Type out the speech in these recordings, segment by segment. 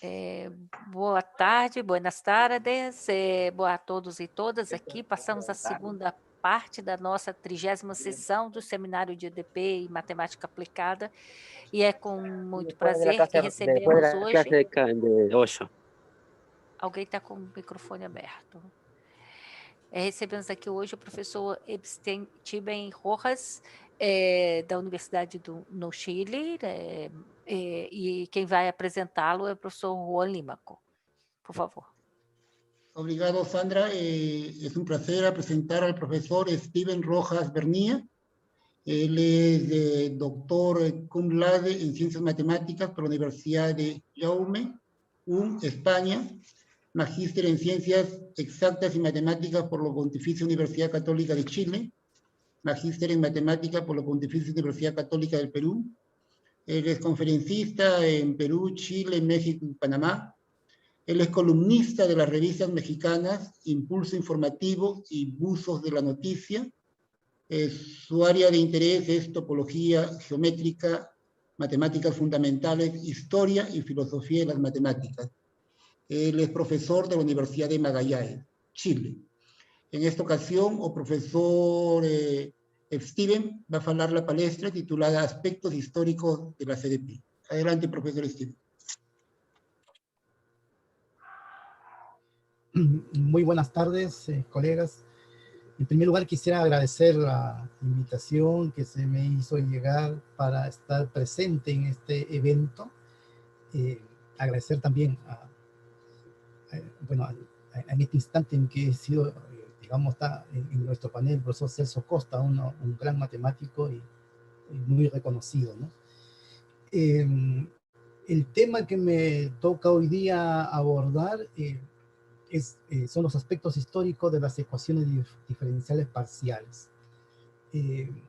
Eh, Boa tarde, buenas tardes, boa a todos e todas aqui. Passamos a segunda parte da nossa 30ª sessão do Seminário de EDP e Matemática Aplicada, e é com muito prazer que Después de recebemos la clase hoje. de 8. Alguém está com o microfone aberto. Recebemos aqui hoje o professor Epstein Tiben Rojas, da Universidade no Chile, e quem vai apresentá-lo é o professor Juan Límaco. Por favor. Obrigado, Sandra. Es un placer presentar al profesor Steven Rojas Bernía. Él es doctor cum laude en Ciencias Matemáticas por la Universidad de Jaume I, España, magíster en Ciencias Exactas y Matemáticas por la Pontificia Universidad Católica de Chile, magíster en Matemáticas por la Pontificia Universidad Católica del Perú. Él es conferencista en Perú, Chile, México y Panamá. Él es columnista de las revistas mexicanas Impulso Informativo y Buzos de la Noticia. Su área de interés es topología geométrica, matemáticas fundamentales, historia y filosofía de las matemáticas. Él es profesor de la Universidad de Magallanes, Chile. En esta ocasión, el profesor Steven va a hablar la palestra titulada Aspectos históricos de la CDP. Adelante, profesor Steven. Muy buenas tardes, colegas. En primer lugar, quisiera agradecer la invitación que se me hizo llegar para estar presente en este evento. Agradecer también en este instante en que he sido, digamos, está en nuestro panel el profesor Celso Costa, un gran matemático y muy reconocido, ¿no? El tema que me toca hoy día abordar son los aspectos históricos de las ecuaciones diferenciales parciales. En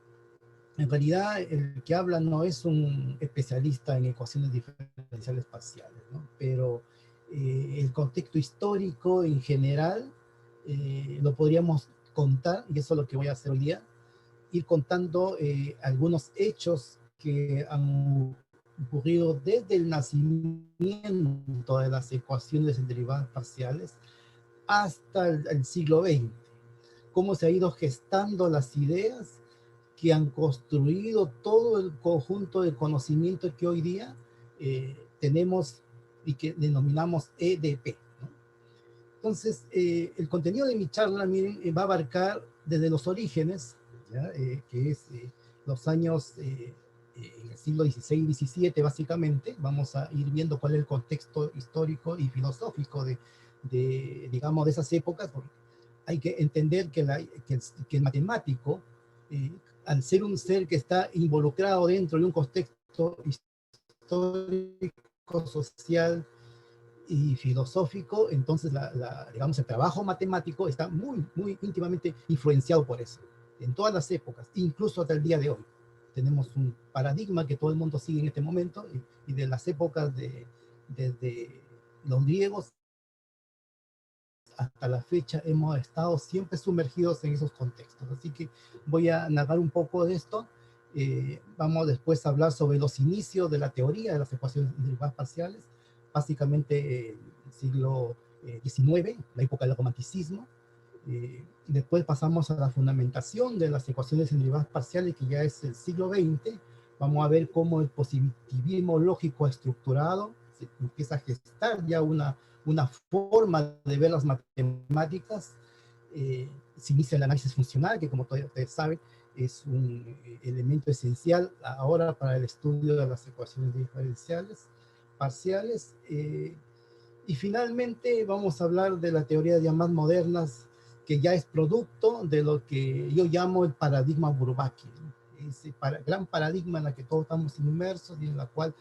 realidad, el que habla no es un especialista en ecuaciones diferenciales parciales, ¿no? Pero el contexto histórico en general lo podríamos contar, y eso es lo que voy a hacer hoy día, ir contando algunos hechos que han ocurrido desde el nacimiento de las ecuaciones en derivadas parciales hasta el siglo XX, cómo se ha ido gestando las ideas que han construido todo el conjunto de conocimiento que hoy día tenemos y que denominamos EDP, ¿no? Entonces, el contenido de mi charla, miren, va a abarcar desde los orígenes, ¿ya? Que es los años, en el siglo XVI y XVII, básicamente. Vamos a ir viendo cuál es el contexto histórico y filosófico digamos, de esas épocas, porque hay que entender que el matemático, al ser un ser que está involucrado dentro de un contexto histórico, social y filosófico, entonces digamos, el trabajo matemático está muy, muy íntimamente influenciado por eso, en todas las épocas, incluso hasta el día de hoy. Tenemos un paradigma que todo el mundo sigue en este momento, y de las épocas desde los griegos hasta la fecha hemos estado siempre sumergidos en esos contextos. Así que voy a narrar un poco de esto. Vamos después a hablar sobre los inicios de la teoría de las ecuaciones derivadas parciales, básicamente el siglo XIX, la época del romanticismo. Después pasamos a la fundamentación de las ecuaciones derivadas parciales, que ya es el siglo XX. Vamos a ver cómo el positivismo lógico estructurado se empieza a gestar ya una forma de ver las matemáticas. Se inicia el análisis funcional, que como todos ustedes saben, es un elemento esencial ahora para el estudio de las ecuaciones diferenciales parciales. Y finalmente vamos a hablar de la teoría de llamadas modernas, que ya es producto de lo que yo llamo el paradigma Bourbaki, ese gran paradigma en el que todos estamos inmersos y en la cual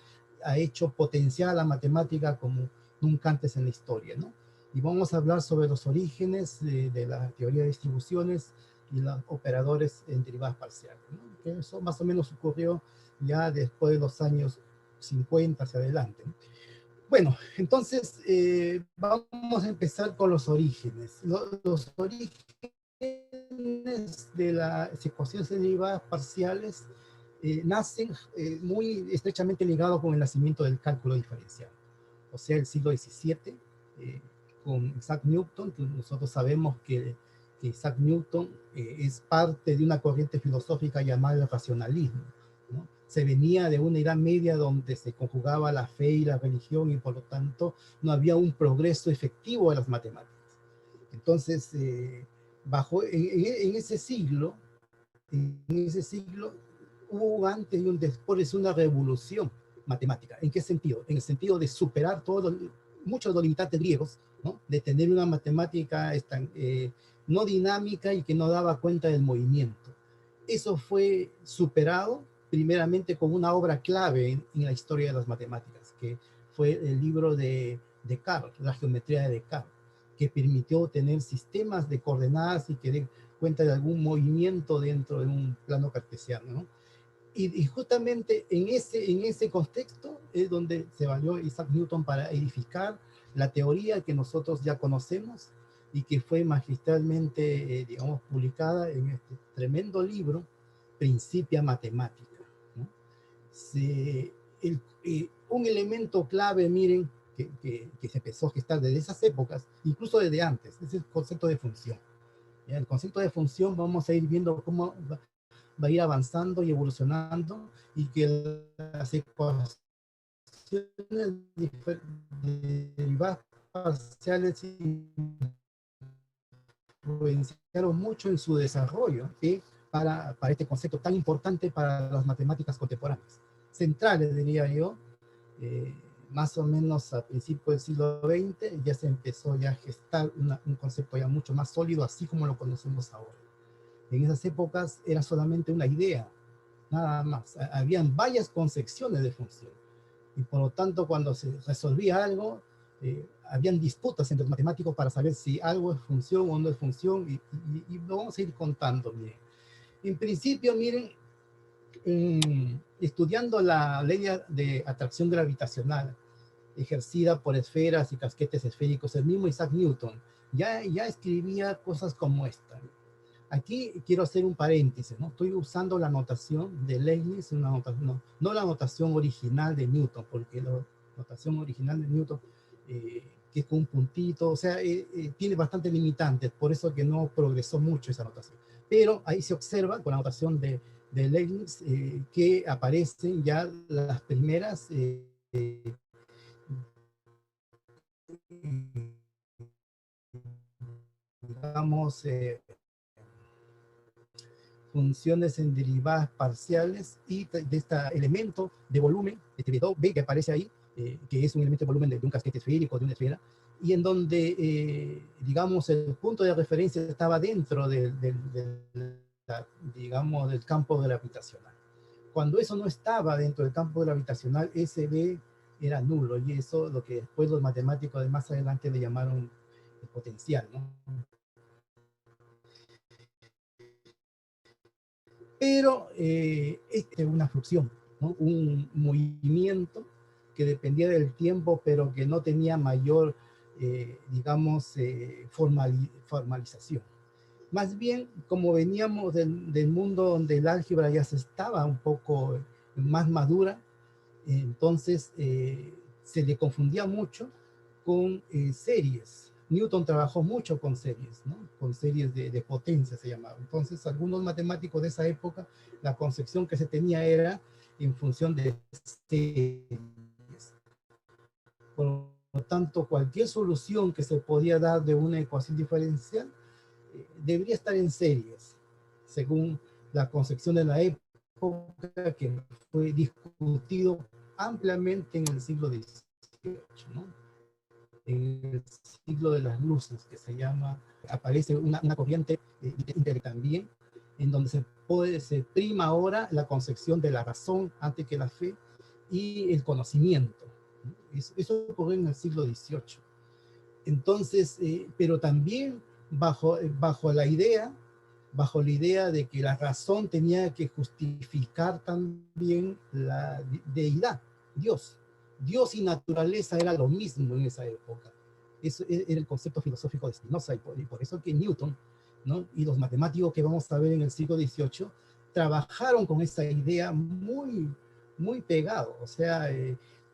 ha hecho potenciar la matemática como nunca antes en la historia, ¿no? Y vamos a hablar sobre los orígenes de la teoría de distribuciones y los operadores en derivadas parciales, ¿no? Que eso más o menos ocurrió ya después de los años 50 hacia adelante, ¿no? Bueno, entonces vamos a empezar con los orígenes. Los orígenes de las ecuaciones derivadas parciales nacen muy estrechamente ligados con el nacimiento del cálculo diferencial. o sea, el siglo XVII, con Isaac Newton, que nosotros sabemos que Isaac Newton es parte de una corriente filosófica llamada el racionalismo, ¿no? Se venía de una Edad Media donde se conjugaba la fe y la religión y por lo tanto no había un progreso efectivo de las matemáticas. Entonces, en ese siglo hubo un antes y un después, una revolución matemática. ¿En qué sentido? En el sentido de superar muchos de los limitantes griegos, ¿no? De tener una matemática no dinámica y que no daba cuenta del movimiento. Eso fue superado primeramente con una obra clave en la historia de las matemáticas, que fue el libro de Descartes, la geometría de Descartes, que permitió tener sistemas de coordenadas y que dé cuenta de algún movimiento dentro de un plano cartesiano, ¿no? Y justamente en ese contexto es donde se valió Isaac Newton para edificar la teoría que nosotros ya conocemos y que fue magistralmente, digamos, publicada en este tremendo libro, Principia Mathematica, ¿no? Un elemento clave, miren, que se empezó a gestar desde esas épocas, incluso desde antes, es el concepto de función. ¿Ya? El concepto de función vamos a ir viendo cómo va a ir avanzando y evolucionando, y que las ecuaciones derivadas parciales influenciaron mucho en su desarrollo, ¿sí? para este concepto tan importante para las matemáticas contemporáneas. Centrales, diría yo, más o menos a principios del siglo XX, ya se empezó ya a gestar un concepto ya mucho más sólido, así como lo conocemos ahora. En esas épocas era solamente una idea, nada más. Habían varias concepciones de función. Y por lo tanto, cuando se resolvía algo, habían disputas entre los matemáticos para saber si algo es función o no es función, y lo vamos a ir contando. Miren. En principio, miren, estudiando la ley de atracción gravitacional, ejercida por esferas y casquetes esféricos, el mismo Isaac Newton ya escribía cosas como esta. Aquí quiero hacer un paréntesis, ¿no? Estoy usando la notación de Leibniz, no la notación original de Newton, porque la notación original de Newton, que es con un puntito, o sea, tiene bastantes limitantes, por eso que no progresó mucho esa notación. Pero ahí se observa con la notación de Leibniz que aparecen ya las primeras digamos, funciones en derivadas parciales y de este elemento de volumen, este B que aparece ahí, que es un elemento de volumen de un casquete esférico, de una esfera, y en donde, digamos, el punto de referencia estaba dentro digamos, del campo gravitacional. Cuando eso no estaba dentro del campo gravitacional, ese B era nulo, y eso lo que después los matemáticos de más adelante le llamaron el potencial, ¿no? Pero es una fluxión, ¿no? Un movimiento que dependía del tiempo, pero que no tenía mayor, digamos, formalización. Más bien, como veníamos del mundo donde el álgebra ya se estaba un poco más madura, entonces se le confundía mucho con series. Newton trabajó mucho con series, ¿no? Con series de potencia se llamaba. Entonces, algunos matemáticos de esa época, la concepción que se tenía era en función de series. Por lo tanto, cualquier solución que se podía dar de una ecuación diferencial debería estar en series, según la concepción de la época, que fue discutido ampliamente en el siglo XVIII, ¿no? En el siglo de las luces, que se llama, aparece una corriente también, en donde se prima ahora la concepción de la razón antes que la fe y el conocimiento. Eso ocurrió en el siglo XVIII. Entonces, pero también bajo la idea de que la razón tenía que justificar también la deidad, Dios. Dios y naturaleza era lo mismo en esa época. Eso era el concepto filosófico de Spinoza, y por eso que Newton, ¿no? Y los matemáticos que vamos a ver en el siglo XVIII trabajaron con esa idea muy, muy pegado. O sea,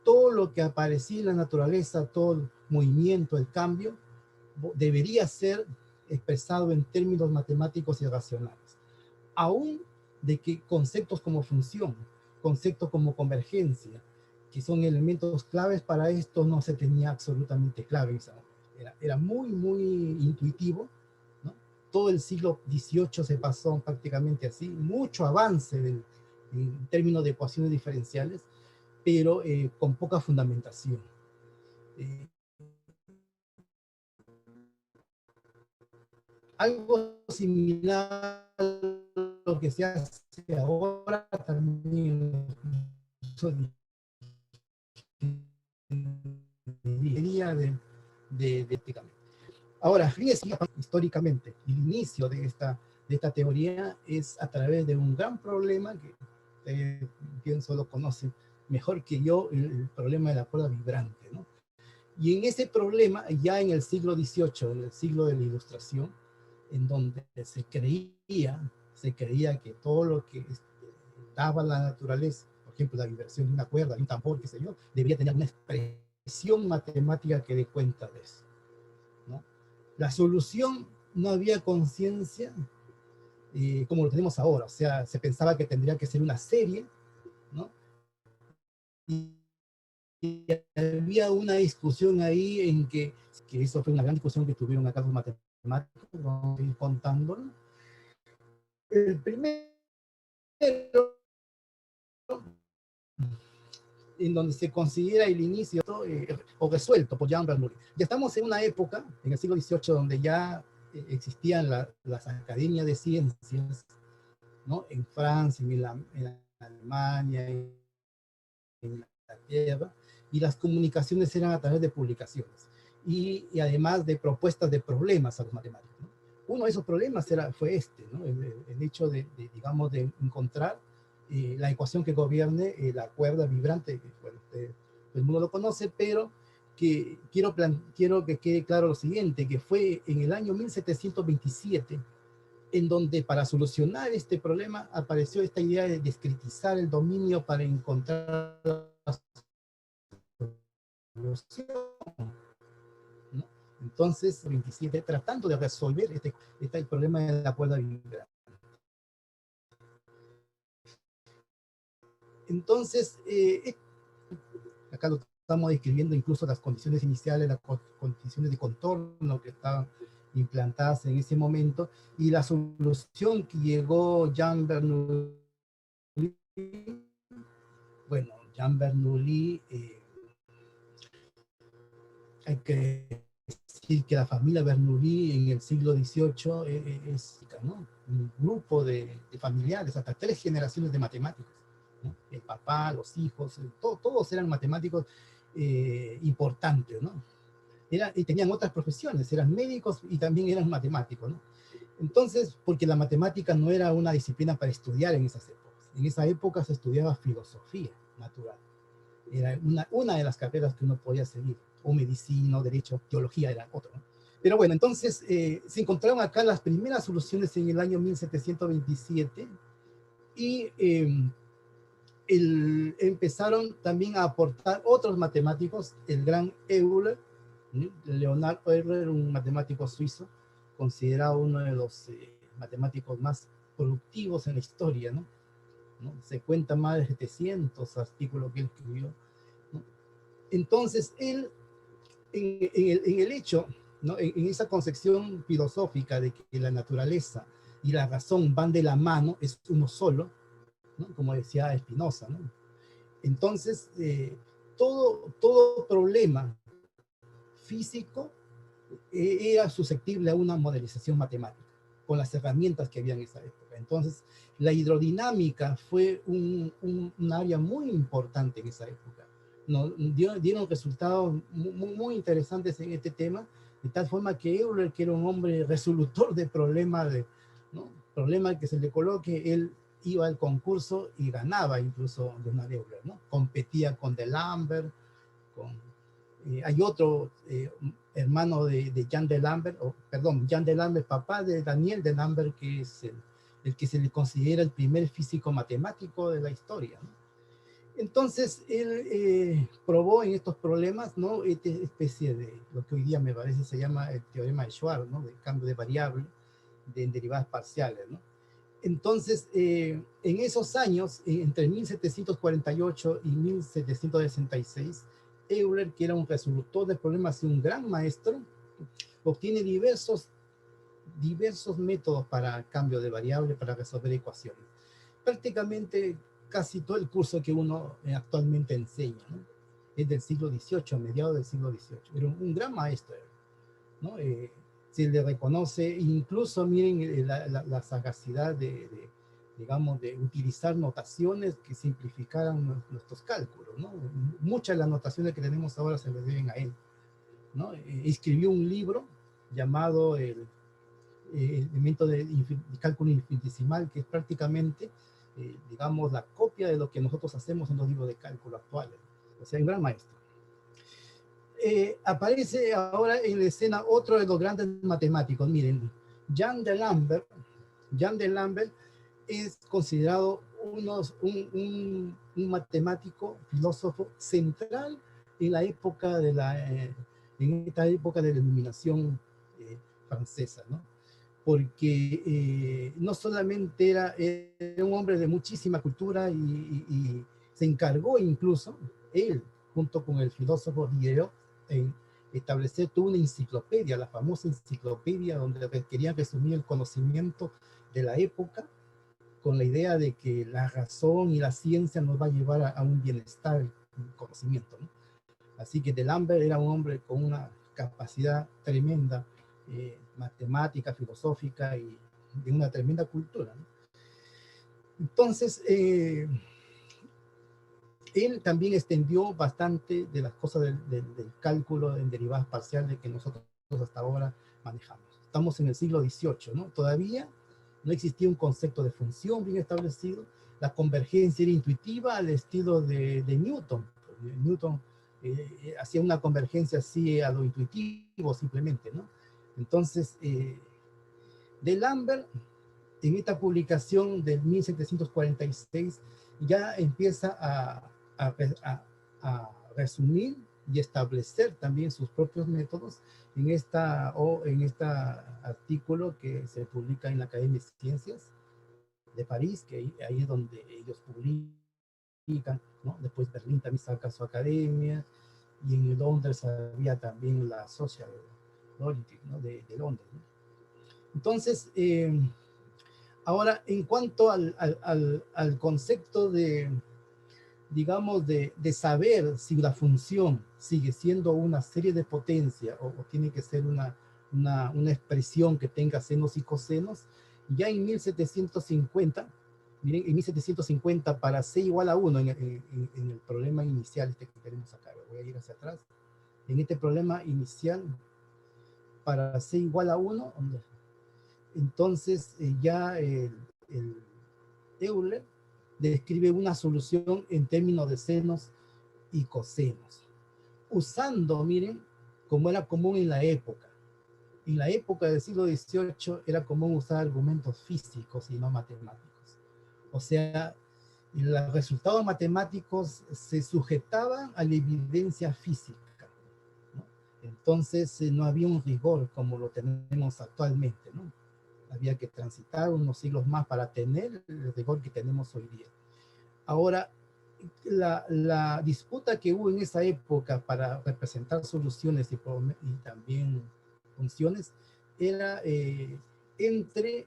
todo lo que aparecía en la naturaleza, todo el movimiento, el cambio, debería ser expresado en términos matemáticos y racionales. Aún de que conceptos como función, conceptos como convergencia, que son elementos claves para esto, no se tenía absolutamente claro. Era muy, muy intuitivo, ¿no? Todo el siglo XVIII se pasó prácticamente así, mucho avance en términos de ecuaciones diferenciales, pero con poca fundamentación. Algo similar a lo que se hace ahora también ahora, históricamente, el inicio de esta teoría es a través de un gran problema que pienso lo conocen mejor que yo, el problema de la cuerda vibrante, ¿no? Y en ese problema, ya en el siglo XVIII, en el siglo de la Ilustración, en donde se creía que todo lo que daba la naturaleza, por ejemplo, la vibración de una cuerda, de un tambor, qué sé yo, debería tener una expresión matemática que dé cuenta de eso, ¿no? La solución, no había conciencia como lo tenemos ahora, o sea, se pensaba que tendría que ser una serie, ¿no? Y había una discusión ahí en que eso fue una gran discusión que tuvieron acá los matemáticos, vamos a ir contándolo. El primero, en donde se considera el inicio o resuelto por Jean Bernoulli. Ya estamos en una época, en el siglo XVIII, donde ya existían las academias de ciencias, ¿no? En Francia, en Alemania, en Inglaterra, y las comunicaciones eran a través de publicaciones y además de propuestas de problemas a los matemáticos, ¿no? Uno de esos problemas fue ¿no? El hecho digamos, de encontrar la ecuación que gobierne la cuerda vibrante, que bueno, todo el mundo lo conoce, pero que quiero que quede claro lo siguiente, que fue en el año 1727 en donde para solucionar este problema apareció esta idea de discretizar el dominio para encontrar la solución, ¿no? Entonces, 27, tratando de resolver este problema de la cuerda vibrante. Entonces, acá lo estamos describiendo incluso las condiciones iniciales, las condiciones de contorno que estaban implantadas en ese momento, y la solución que llegó Jean Bernoulli. Bueno, Jean Bernoulli, hay que decir que la familia Bernoulli en el siglo XVIII es, ¿no? Un grupo de familiares, hasta 3 generaciones de matemáticos, ¿no? El papá, los hijos, todos eran matemáticos importantes, ¿no? Y tenían otras profesiones, eran médicos y también eran matemáticos, ¿no? Entonces, porque la matemática no era una disciplina para estudiar en esas épocas. En esa época se estudiaba filosofía natural. Era una de las carreras que uno podía seguir, o medicina, o derecho, teología era otro, ¿no? Pero bueno, entonces se encontraron acá las primeras soluciones en el año 1727 y empezaron también a aportar otros matemáticos, el gran Euler, ¿sí? Leonard Euler, un matemático suizo, considerado uno de los matemáticos más productivos en la historia, ¿no? Se cuenta más de 700 artículos que él escribió, ¿no? Entonces, él, en el hecho, ¿no? En esa concepción filosófica de que la naturaleza y la razón van de la mano, es uno solo, ¿no? Como decía Spinoza, ¿no? Entonces, todo problema físico era susceptible a una modelización matemática, con las herramientas que había en esa época. Entonces, la hidrodinámica fue un área muy importante en esa época. Dieron resultados muy interesantes en este tema, de tal forma que Euler, que era un hombre resolutor de problemas, ¿no? Problema que se le coloque, él iba al concurso y ganaba incluso Leonard Euler, ¿no? Competía con D'Alembert, hay otro hermano de Jean D'Alembert, Jean D'Alembert, papá de Daniel D'Alembert, que es el que se le considera el primer físico matemático de la historia, ¿no? Entonces, él probó en estos problemas, ¿no? Esta especie de lo que hoy día me parece se llama el teorema de Schwarz, ¿no? De cambio de variable en derivadas parciales, ¿no? Entonces, en esos años, entre 1748 y 1766, Euler, que era un resolutor de problemas y un gran maestro, obtiene diversos métodos para cambio de variable, para resolver ecuaciones. Prácticamente casi todo el curso que uno actualmente enseña, ¿no? Es del siglo XVIII, mediados del siglo XVIII. Era un gran maestro, ¿no? Se le reconoce, incluso miren la sagacidad digamos, de utilizar notaciones que simplificaran nuestros cálculos, ¿no? Muchas de las notaciones que tenemos ahora se le deben a él, ¿no? Escribió un libro llamado el elemento de cálculo infinitesimal, que es prácticamente, digamos, la copia de lo que nosotros hacemos en los libros de cálculo actuales. O sea, un gran maestro. Aparece ahora en la escena otro de los grandes matemáticos. Miren, Jan de Lambert. Jan de Lambert es considerado un matemático, filósofo central en la época en esta época de la Iluminación francesa, ¿no? Porque no solamente era un hombre de muchísima cultura y se encargó incluso, él, junto con el filósofo Diderot, en establecer toda una enciclopedia, la famosa enciclopedia donde querían resumir el conocimiento de la época con la idea de que la razón y la ciencia nos va a llevar a un bienestar, un conocimiento, ¿no? Así que de Lambert era un hombre con una capacidad tremenda, matemática, filosófica y de una tremenda cultura, ¿no? Entonces, él también extendió bastante de las cosas del cálculo en derivadas parciales que nosotros hasta ahora manejamos. Estamos en el siglo XVIII, ¿no? Todavía no existía un concepto de función bien establecido. La convergencia era intuitiva al estilo de Newton. Newton hacía una convergencia así a lo intuitivo simplemente, ¿no? Entonces, de Lambert, en esta publicación del 1746, ya empieza a resumir y establecer también sus propios métodos en este artículo que se publica en la Academia de Ciencias de París, que ahí es donde ellos publican, ¿no? Después Berlín también saca su academia, y en Londres había también la Social Logic, ¿no? de Londres, ¿no? Entonces, ahora, en cuanto al concepto de, digamos, de saber si la función sigue siendo una serie de potencia o tiene que ser una expresión que tenga senos y cosenos, ya en 1750, miren, en 1750 para C igual a 1 en el problema inicial este que tenemos acá, voy a ir hacia atrás, en este problema inicial para C igual a 1, entonces ya el Euler describe una solución en términos de senos y cosenos, usando, miren, como era común en la época. En la época del siglo XVIII era común usar argumentos físicos y no matemáticos. O sea, los resultados matemáticos se sujetaban a la evidencia física, ¿no? Entonces no había un rigor como lo tenemos actualmente, ¿no? Había que transitar unos siglos más para tener el rigor que tenemos hoy día. Ahora, la disputa que hubo en esa época para representar soluciones y también funciones era entre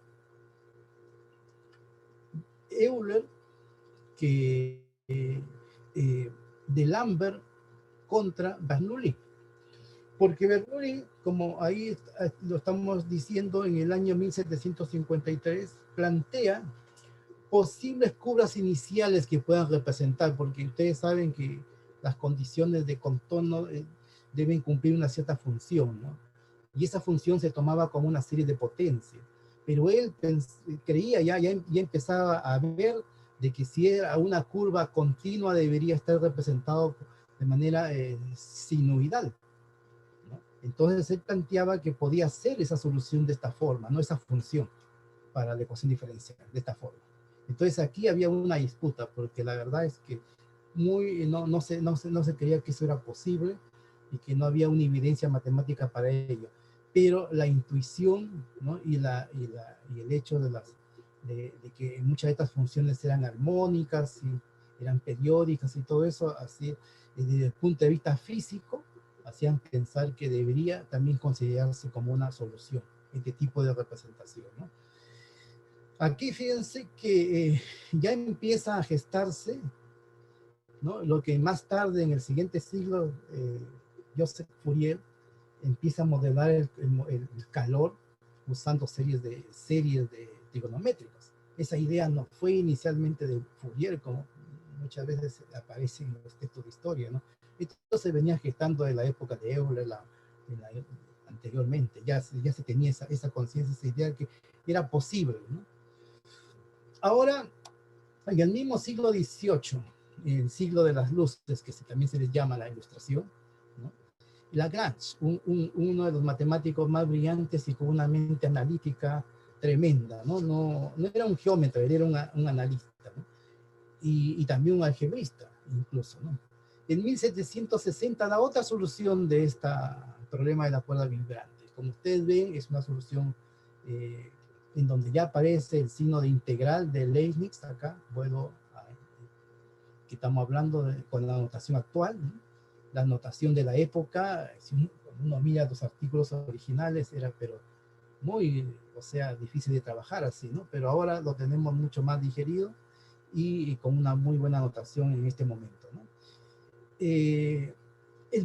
Euler, de Lambert contra Bernoulli. Porque Bernoulli, como ahí lo estamos diciendo, en el año 1753, plantea posibles curvas iniciales que puedan representar, porque ustedes saben que las condiciones de contorno deben cumplir una cierta función, ¿no? Y esa función se tomaba como una serie de potencias. Pero él creía, ya empezaba a ver de que si era una curva continua debería estar representado de manera sinusoidal, ¿no? Entonces él planteaba que podía ser esa solución de esta forma, no esa función para la ecuación diferencial, de esta forma. Entonces aquí había una disputa, porque la verdad es que no se creía que eso era posible y que no había una evidencia matemática para ello. Pero la intuición, ¿no? y el hecho de que muchas de estas funciones eran armónicas y eran periódicas y todo eso, así, desde el punto de vista físico, hacían pensar que debería también considerarse como una solución este tipo de representación, ¿no? Aquí fíjense que ya empieza a gestarse, ¿no? Lo que más tarde, en el siguiente siglo, Joseph Fourier empieza a modelar el calor usando series de trigonométricas. Esa idea no fue inicialmente de Fourier, como muchas veces aparece en los textos de historia, ¿no? Esto se venía gestando de la época de Euler, anteriormente. Ya se tenía esa conciencia, esa idea de que era posible, ¿no? Ahora, en el mismo siglo XVIII, el siglo de las luces, que también se les llama la Ilustración, ¿no? Lagrange, uno de los matemáticos más brillantes y con una mente analítica tremenda, ¿no? No era un geómetra, él era un analista, ¿no? Y también un algebrista, incluso, ¿no? En 1760 da otra solución de este problema de la cuerda vibrante. Como ustedes ven, es una solución en donde ya aparece el signo de integral de Leibniz, acá, que estamos hablando con la notación actual, ¿no? La notación de la época, si uno mira los artículos originales, era pero muy, difícil de trabajar así, ¿no? Pero ahora lo tenemos mucho más digerido y con una muy buena notación en este momento, ¿no? El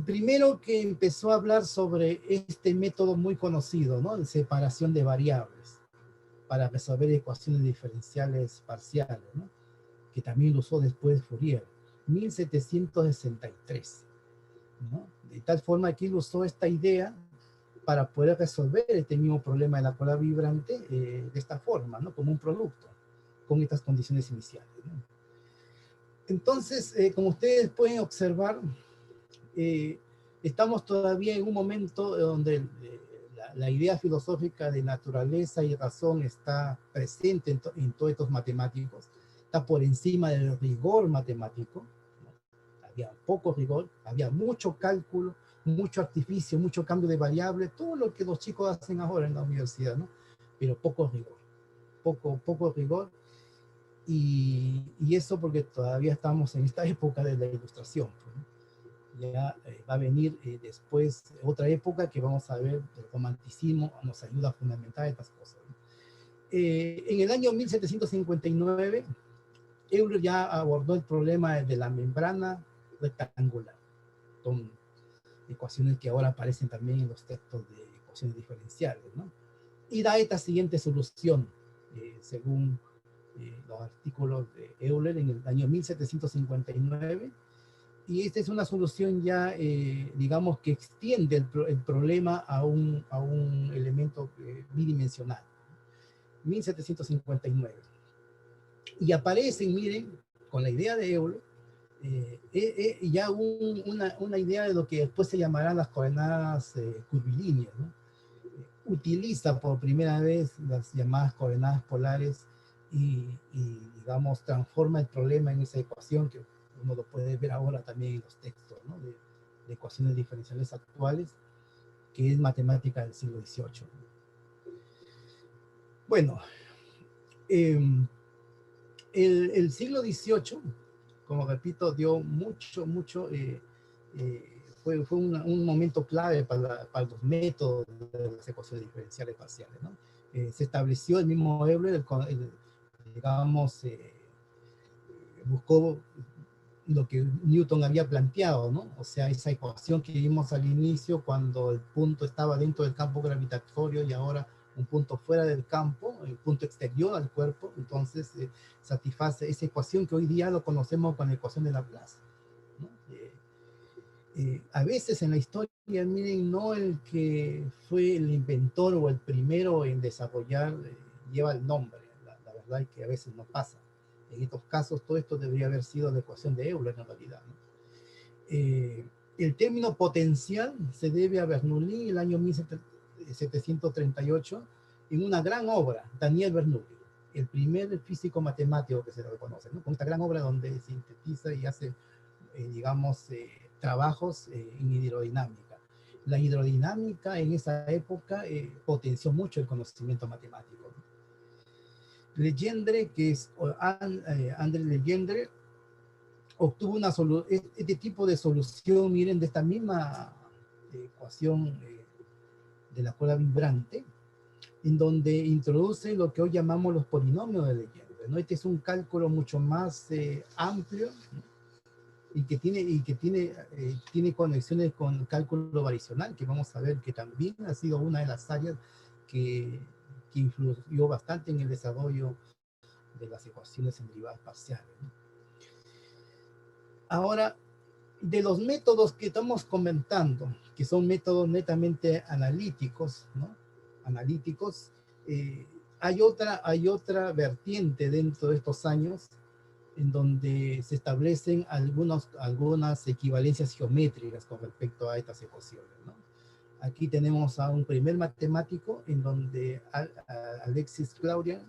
primero que empezó a hablar sobre este método muy conocido, ¿no? De separación de variables para resolver ecuaciones diferenciales parciales, ¿no? Que también lo usó después Fourier, 1763, ¿no? De tal forma que él usó esta idea para poder resolver este mismo problema de la cuerda vibrante de esta forma, ¿no? Como un producto, con estas condiciones iniciales, ¿no? Entonces, como ustedes pueden observar, estamos todavía en un momento donde la idea filosófica de naturaleza y razón está presente en todos estos matemáticos, está por encima del rigor matemático, ¿no? Había poco rigor, había mucho cálculo, mucho artificio, mucho cambio de variable, todo lo que los chicos hacen ahora en la universidad, ¿no? Pero poco rigor, poco rigor, y eso porque todavía estamos en esta época de la Ilustración, ¿no? Ya va a venir después otra época que vamos a ver, el romanticismo nos ayuda a fundamentar estas cosas, ¿no? En el año 1759, Euler ya abordó el problema de la membrana rectangular, con ecuaciones que ahora aparecen también en los textos de ecuaciones diferenciales, ¿no? Y da esta siguiente solución, según los artículos de Euler en el año 1759, y esta es una solución ya, digamos, que extiende el problema a un elemento bidimensional, 1759. Y aparecen, miren, con la idea de Euler, ya una idea de lo que después se llamarán las coordenadas curvilíneas, ¿no? Utiliza por primera vez las llamadas coordenadas polares y, digamos, transforma el problema en esa ecuación que uno lo puede ver ahora también en los textos, ¿no? de ecuaciones diferenciales actuales, que es matemática del siglo XVIII. Bueno, el siglo XVIII, como repito, dio fue un momento clave para los métodos de las ecuaciones diferenciales parciales, ¿no? Se estableció el mismo Euler, digamos, buscó lo que Newton había planteado, ¿no? O sea, esa ecuación que vimos al inicio cuando el punto estaba dentro del campo gravitatorio y ahora un punto fuera del campo, el punto exterior al cuerpo, entonces satisface esa ecuación que hoy día lo conocemos con la ecuación de Laplace, ¿no? A veces en la historia, miren, no el que fue el inventor o el primero en desarrollar lleva el nombre, la verdad es que a veces no pasa. En estos casos, todo esto debería haber sido la ecuación de Euler en realidad, ¿no? El término potencial se debe a Bernoulli en el año 1738 en una gran obra, Daniel Bernoulli, el primer físico matemático que se le reconoce, ¿no? Con esta gran obra donde sintetiza y hace digamos, trabajos en hidrodinámica. La hidrodinámica en esa época potenció mucho el conocimiento matemático. Legendre, que es André Legendre, obtuvo este tipo de solución, miren, de esta misma ecuación de la cola vibrante, en donde introduce lo que hoy llamamos los polinomios de Legendre, ¿no? Este es un cálculo mucho más amplio, ¿no? y que tiene conexiones con cálculo variacional, que vamos a ver que también ha sido una de las áreas que influyó bastante en el desarrollo de las ecuaciones en derivadas parciales, ¿no? Ahora, de los métodos que estamos comentando, que son métodos netamente analíticos, ¿no? Analíticos, hay otra vertiente dentro de estos años en donde se establecen algunas equivalencias geométricas con respecto a estas ecuaciones, ¿no? Aquí tenemos a un primer matemático en donde Alexis Claurian,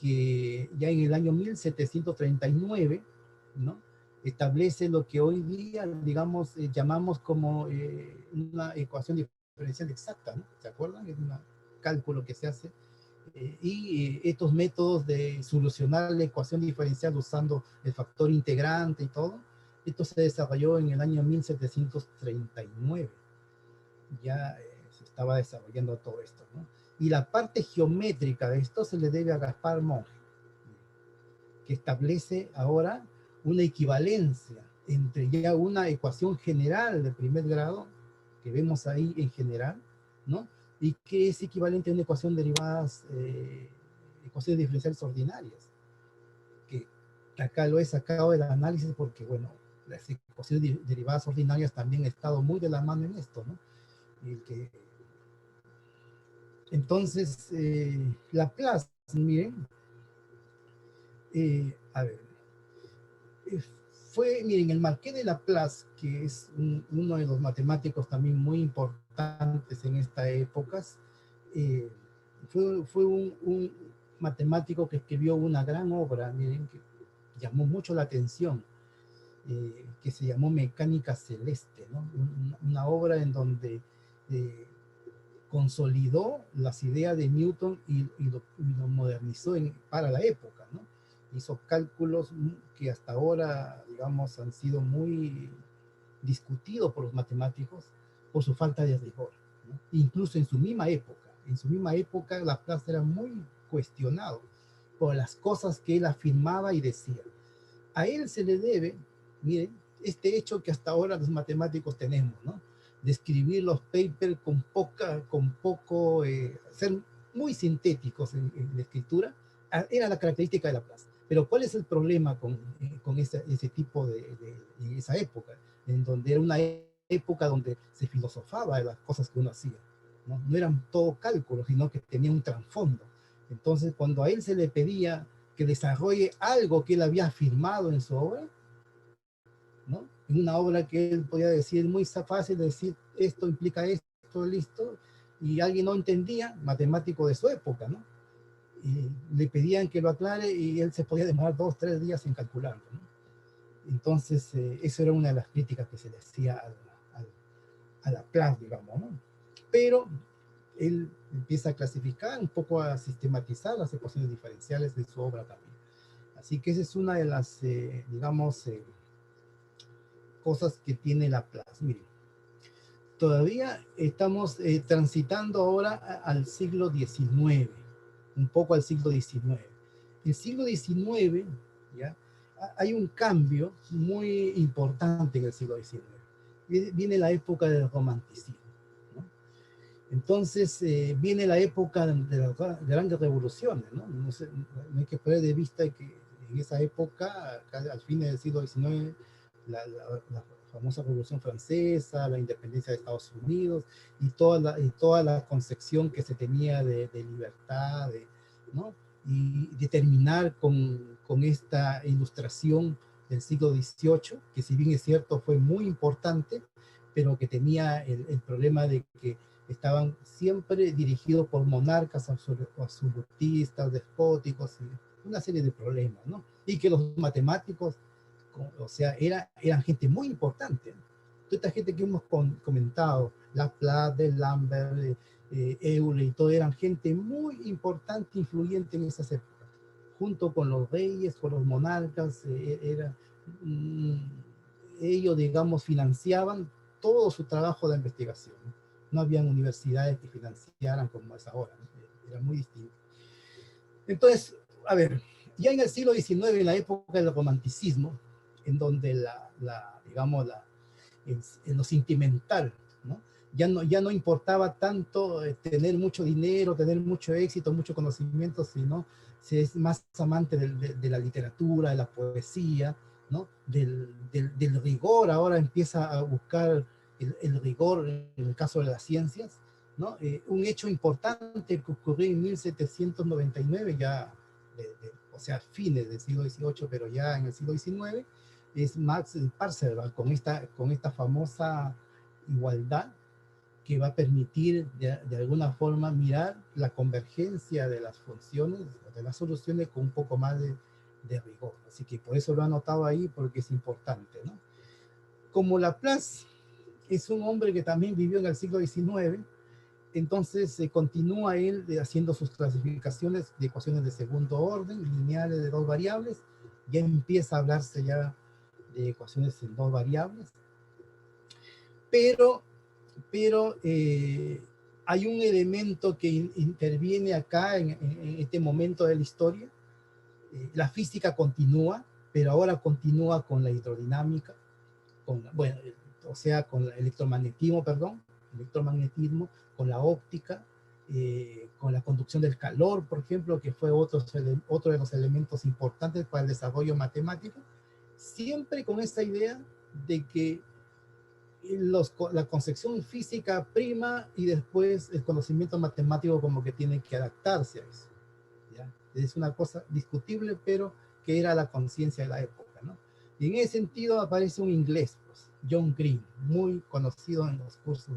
que ya en el año 1739, ¿no? establece lo que hoy día, digamos, llamamos como una ecuación diferencial exacta, ¿no? ¿Se acuerdan? Es un cálculo que se hace. Estos métodos de solucionar la ecuación diferencial usando el factor integrante y todo, esto se desarrolló en el año 1739. Ya se estaba desarrollando todo esto, ¿no? Y la parte geométrica de esto se le debe a Gaspar Monge, que establece ahora una equivalencia entre ya una ecuación general de primer grado, que vemos ahí en general, ¿no? Y que es equivalente a una ecuación derivadas, ecuaciones diferenciales ordinarias, que acá lo he sacado del análisis porque, bueno, las ecuaciones derivadas ordinarias también han estado muy de la mano en esto, ¿no? Entonces, Laplace, miren, a ver, miren, el Marqués de Laplace, que es uno de los matemáticos también muy importantes en esta época, fue un matemático que escribió una gran obra, miren, que llamó mucho la atención, que se llamó Mecánica Celeste, ¿no? Una obra en donde consolidó las ideas de Newton y lo modernizó para la época, ¿no? Hizo cálculos que hasta ahora, digamos, han sido muy discutidos por los matemáticos por su falta de rigor, ¿no? Incluso en su misma época, Laplace era muy cuestionado por las cosas que él afirmaba y decía. A él se le debe, miren, este hecho que hasta ahora los matemáticos tenemos, ¿no? De escribir los papers ser muy sintéticos en la escritura, era la característica de Laplace. Pero ¿cuál es el problema con ese tipo en esa época? En donde era una época donde se filosofaba de las cosas que uno hacía, ¿no? No eran todo cálculos, sino que tenía un trasfondo. Entonces, cuando a él se le pedía que desarrolle algo que él había afirmado en su obra, ¿no? En una obra que él podía decir, muy fácil decir, esto implica esto, listo, y alguien no entendía, matemático de su época, ¿no? Y le pedían que lo aclare y él se podía demorar 2 o 3 días en calcularlo, ¿no? Entonces, eso era una de las críticas que se le hacía a Laplace, digamos, ¿no? Pero él empieza a clasificar, un poco a sistematizar las ecuaciones diferenciales de su obra también. Así que esa es una de las, digamos, cosas que tiene Laplace. Miren, todavía estamos transitando ahora al siglo XIX, un poco al siglo XIX. El siglo XIX, ¿ya? Hay un cambio muy importante en el siglo XIX. Viene la época del romanticismo, ¿no? Entonces viene la época de las grandes revoluciones, ¿no? No hay que perder de vista que en esa época, al fin del siglo XIX, la famosa Revolución Francesa, la independencia de Estados Unidos y toda la concepción que se tenía de libertad, ¿no? Y de terminar con esta ilustración del siglo XVIII, que si bien es cierto fue muy importante, pero que tenía el problema de que estaban siempre dirigidos por monarcas absolutistas, despóticos, y una serie de problemas, ¿no? Y que los matemáticos o sea, eran gente muy importante. Toda esta gente que hemos comentado, Laplace, Lambert, Euler y todo, eran gente muy importante, influyente en esas épocas, junto con los reyes, con los monarcas, ellos, digamos, financiaban todo su trabajo de investigación. No habían universidades que financiaran como es ahora, ¿no? Era muy distinto. Entonces, a ver, ya en el siglo XIX, en la época del romanticismo, en donde digamos, en lo sentimental, ¿no? Ya no importaba tanto tener mucho dinero, tener mucho éxito, mucho conocimiento, sino se es más amante de la literatura, de la poesía, ¿no? Del rigor. Ahora empieza a buscar el rigor en el caso de las ciencias, ¿no? Un hecho importante que ocurrió en 1799, ya, o sea, fines del siglo XVIII, pero ya en el siglo XIX, es Max Parseval con esta famosa igualdad que va a permitir de alguna forma mirar la convergencia de las funciones, de las soluciones con un poco más de rigor. Así que por eso lo he anotado ahí, porque es importante, ¿no? Como Laplace es un hombre que también vivió en el siglo XIX, entonces continúa él haciendo sus clasificaciones de ecuaciones de segundo orden, lineales de dos variables. Ya empieza a hablarse ya de ecuaciones en dos variables, pero hay un elemento que interviene acá en este momento de la historia. La física continúa, pero ahora continúa con la hidrodinámica, bueno, o sea, con el electromagnetismo, con la óptica, con la conducción del calor, por ejemplo, que fue otro de los elementos importantes para el desarrollo matemático, siempre con esta idea de que la concepción física prima y después el conocimiento matemático como que tiene que adaptarse a eso, ¿ya? Es una cosa discutible, pero que era la conciencia de la época, ¿no? Y en ese sentido aparece un inglés, pues, John Green, muy conocido en los cursos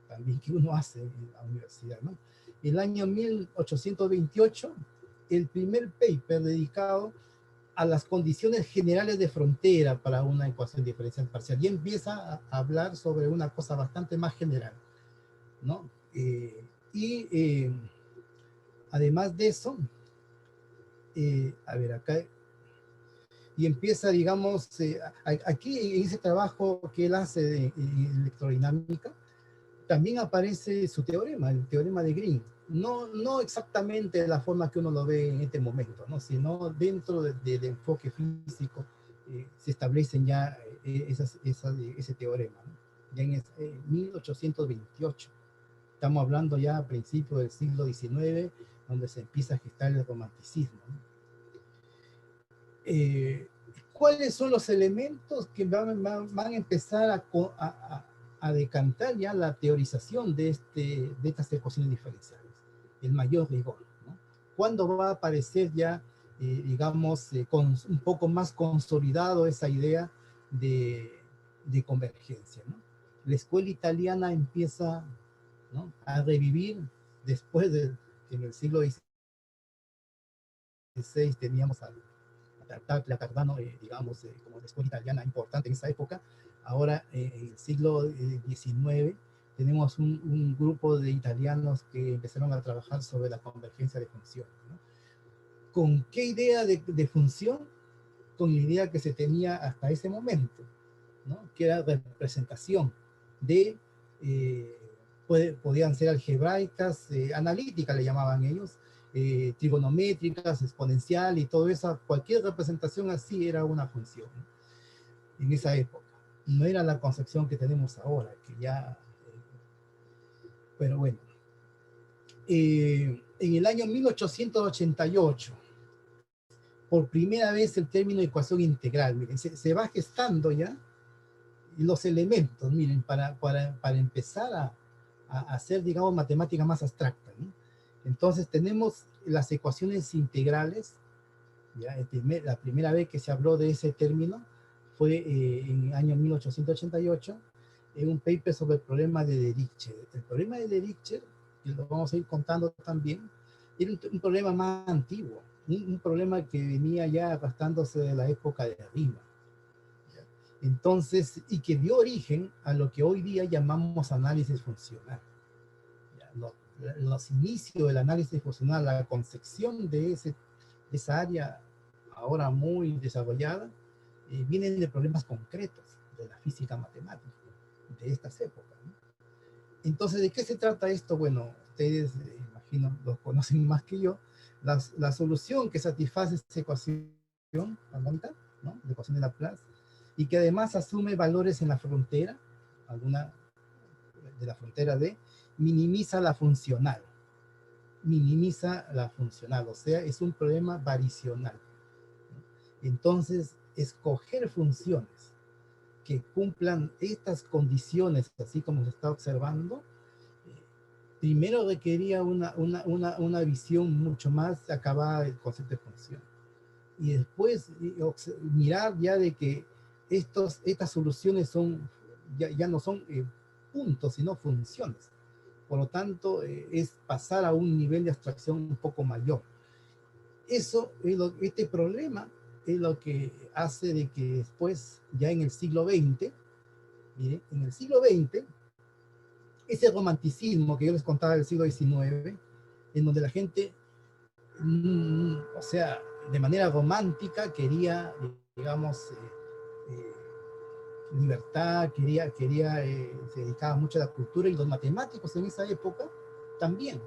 también que uno hace en la universidad, ¿no? El año 1828, el primer paper dedicado a las condiciones generales de frontera para una ecuación diferencial parcial, y empieza a hablar sobre una cosa bastante más general, ¿no? Además de eso, a ver, acá, y empieza, digamos, aquí en ese trabajo que él hace de electrodinámica, también aparece su teorema, el teorema de Green. No exactamente de la forma que uno lo ve en este momento, ¿no? Sino dentro del enfoque físico se establecen ya ese teorema, ¿no? Ya en 1828. Estamos hablando ya a principios del siglo XIX, donde se empieza a gestar el romanticismo, ¿no? ¿Cuáles son los elementos que van a empezar a decantar ya la teorización de estas ecuaciones diferenciales? El mayor rigor, ¿no? ¿Cuándo va a aparecer ya, digamos, con un poco más consolidado esa idea de convergencia, ¿no? La escuela italiana empieza, ¿no?, a revivir después de que en el siglo XVI teníamos la Cardano, digamos, como la escuela italiana importante en esa época. Ahora, en el siglo XIX, tenemos un grupo de italianos que empezaron a trabajar sobre la convergencia de funciones, ¿no? ¿Con qué idea de función? Con la idea que se tenía hasta ese momento, ¿no? Que era representación de, podían ser algebraicas, analíticas le llamaban ellos, trigonométricas, exponencial y todo eso. Cualquier representación así era una función, ¿no?, en esa época. No era la concepción que tenemos ahora, que ya, pero bueno. En el año 1888, por primera vez el término ecuación integral, miren, se va gestando ya los elementos, miren, para empezar a hacer, digamos, matemática más abstracta, ¿no? Entonces tenemos las ecuaciones integrales, ¿ya? La primera vez que se habló de ese término fue en el año 1888, en un paper sobre el problema de Dirichlet. El problema de Dirichlet, que lo vamos a ir contando también, era un problema más antiguo, un problema que venía ya arrastrándose de la época de Riemann, Entonces, y que dio origen a lo que hoy día llamamos análisis funcional. Ya, los inicios del análisis funcional, la concepción de esa área ahora muy desarrollada, vienen de problemas concretos de la física matemática, de estas épocas, ¿no? Entonces, ¿de qué se trata esto? Bueno, ustedes, imagino, lo conocen más que yo. La solución que satisface esta ecuación, ¿no? La ecuación de Laplace, y que además asume valores en la frontera, alguna de la frontera D, minimiza la funcional, o sea, es un problema variacional. Entonces, escoger funciones que cumplan estas condiciones, así como se está observando, primero requería una visión mucho más acabada del concepto de función. Y después mirar ya de que estas soluciones ya no son puntos, sino funciones. Por lo tanto, es pasar a un nivel de abstracción un poco mayor. Este problema es lo que hace de que después, ya en el siglo XX, miren, en el siglo XX, ese romanticismo que yo les contaba del siglo XIX, en donde la gente, o sea, de manera romántica quería, digamos, libertad, se dedicaba mucho a la cultura, y los matemáticos en esa época también.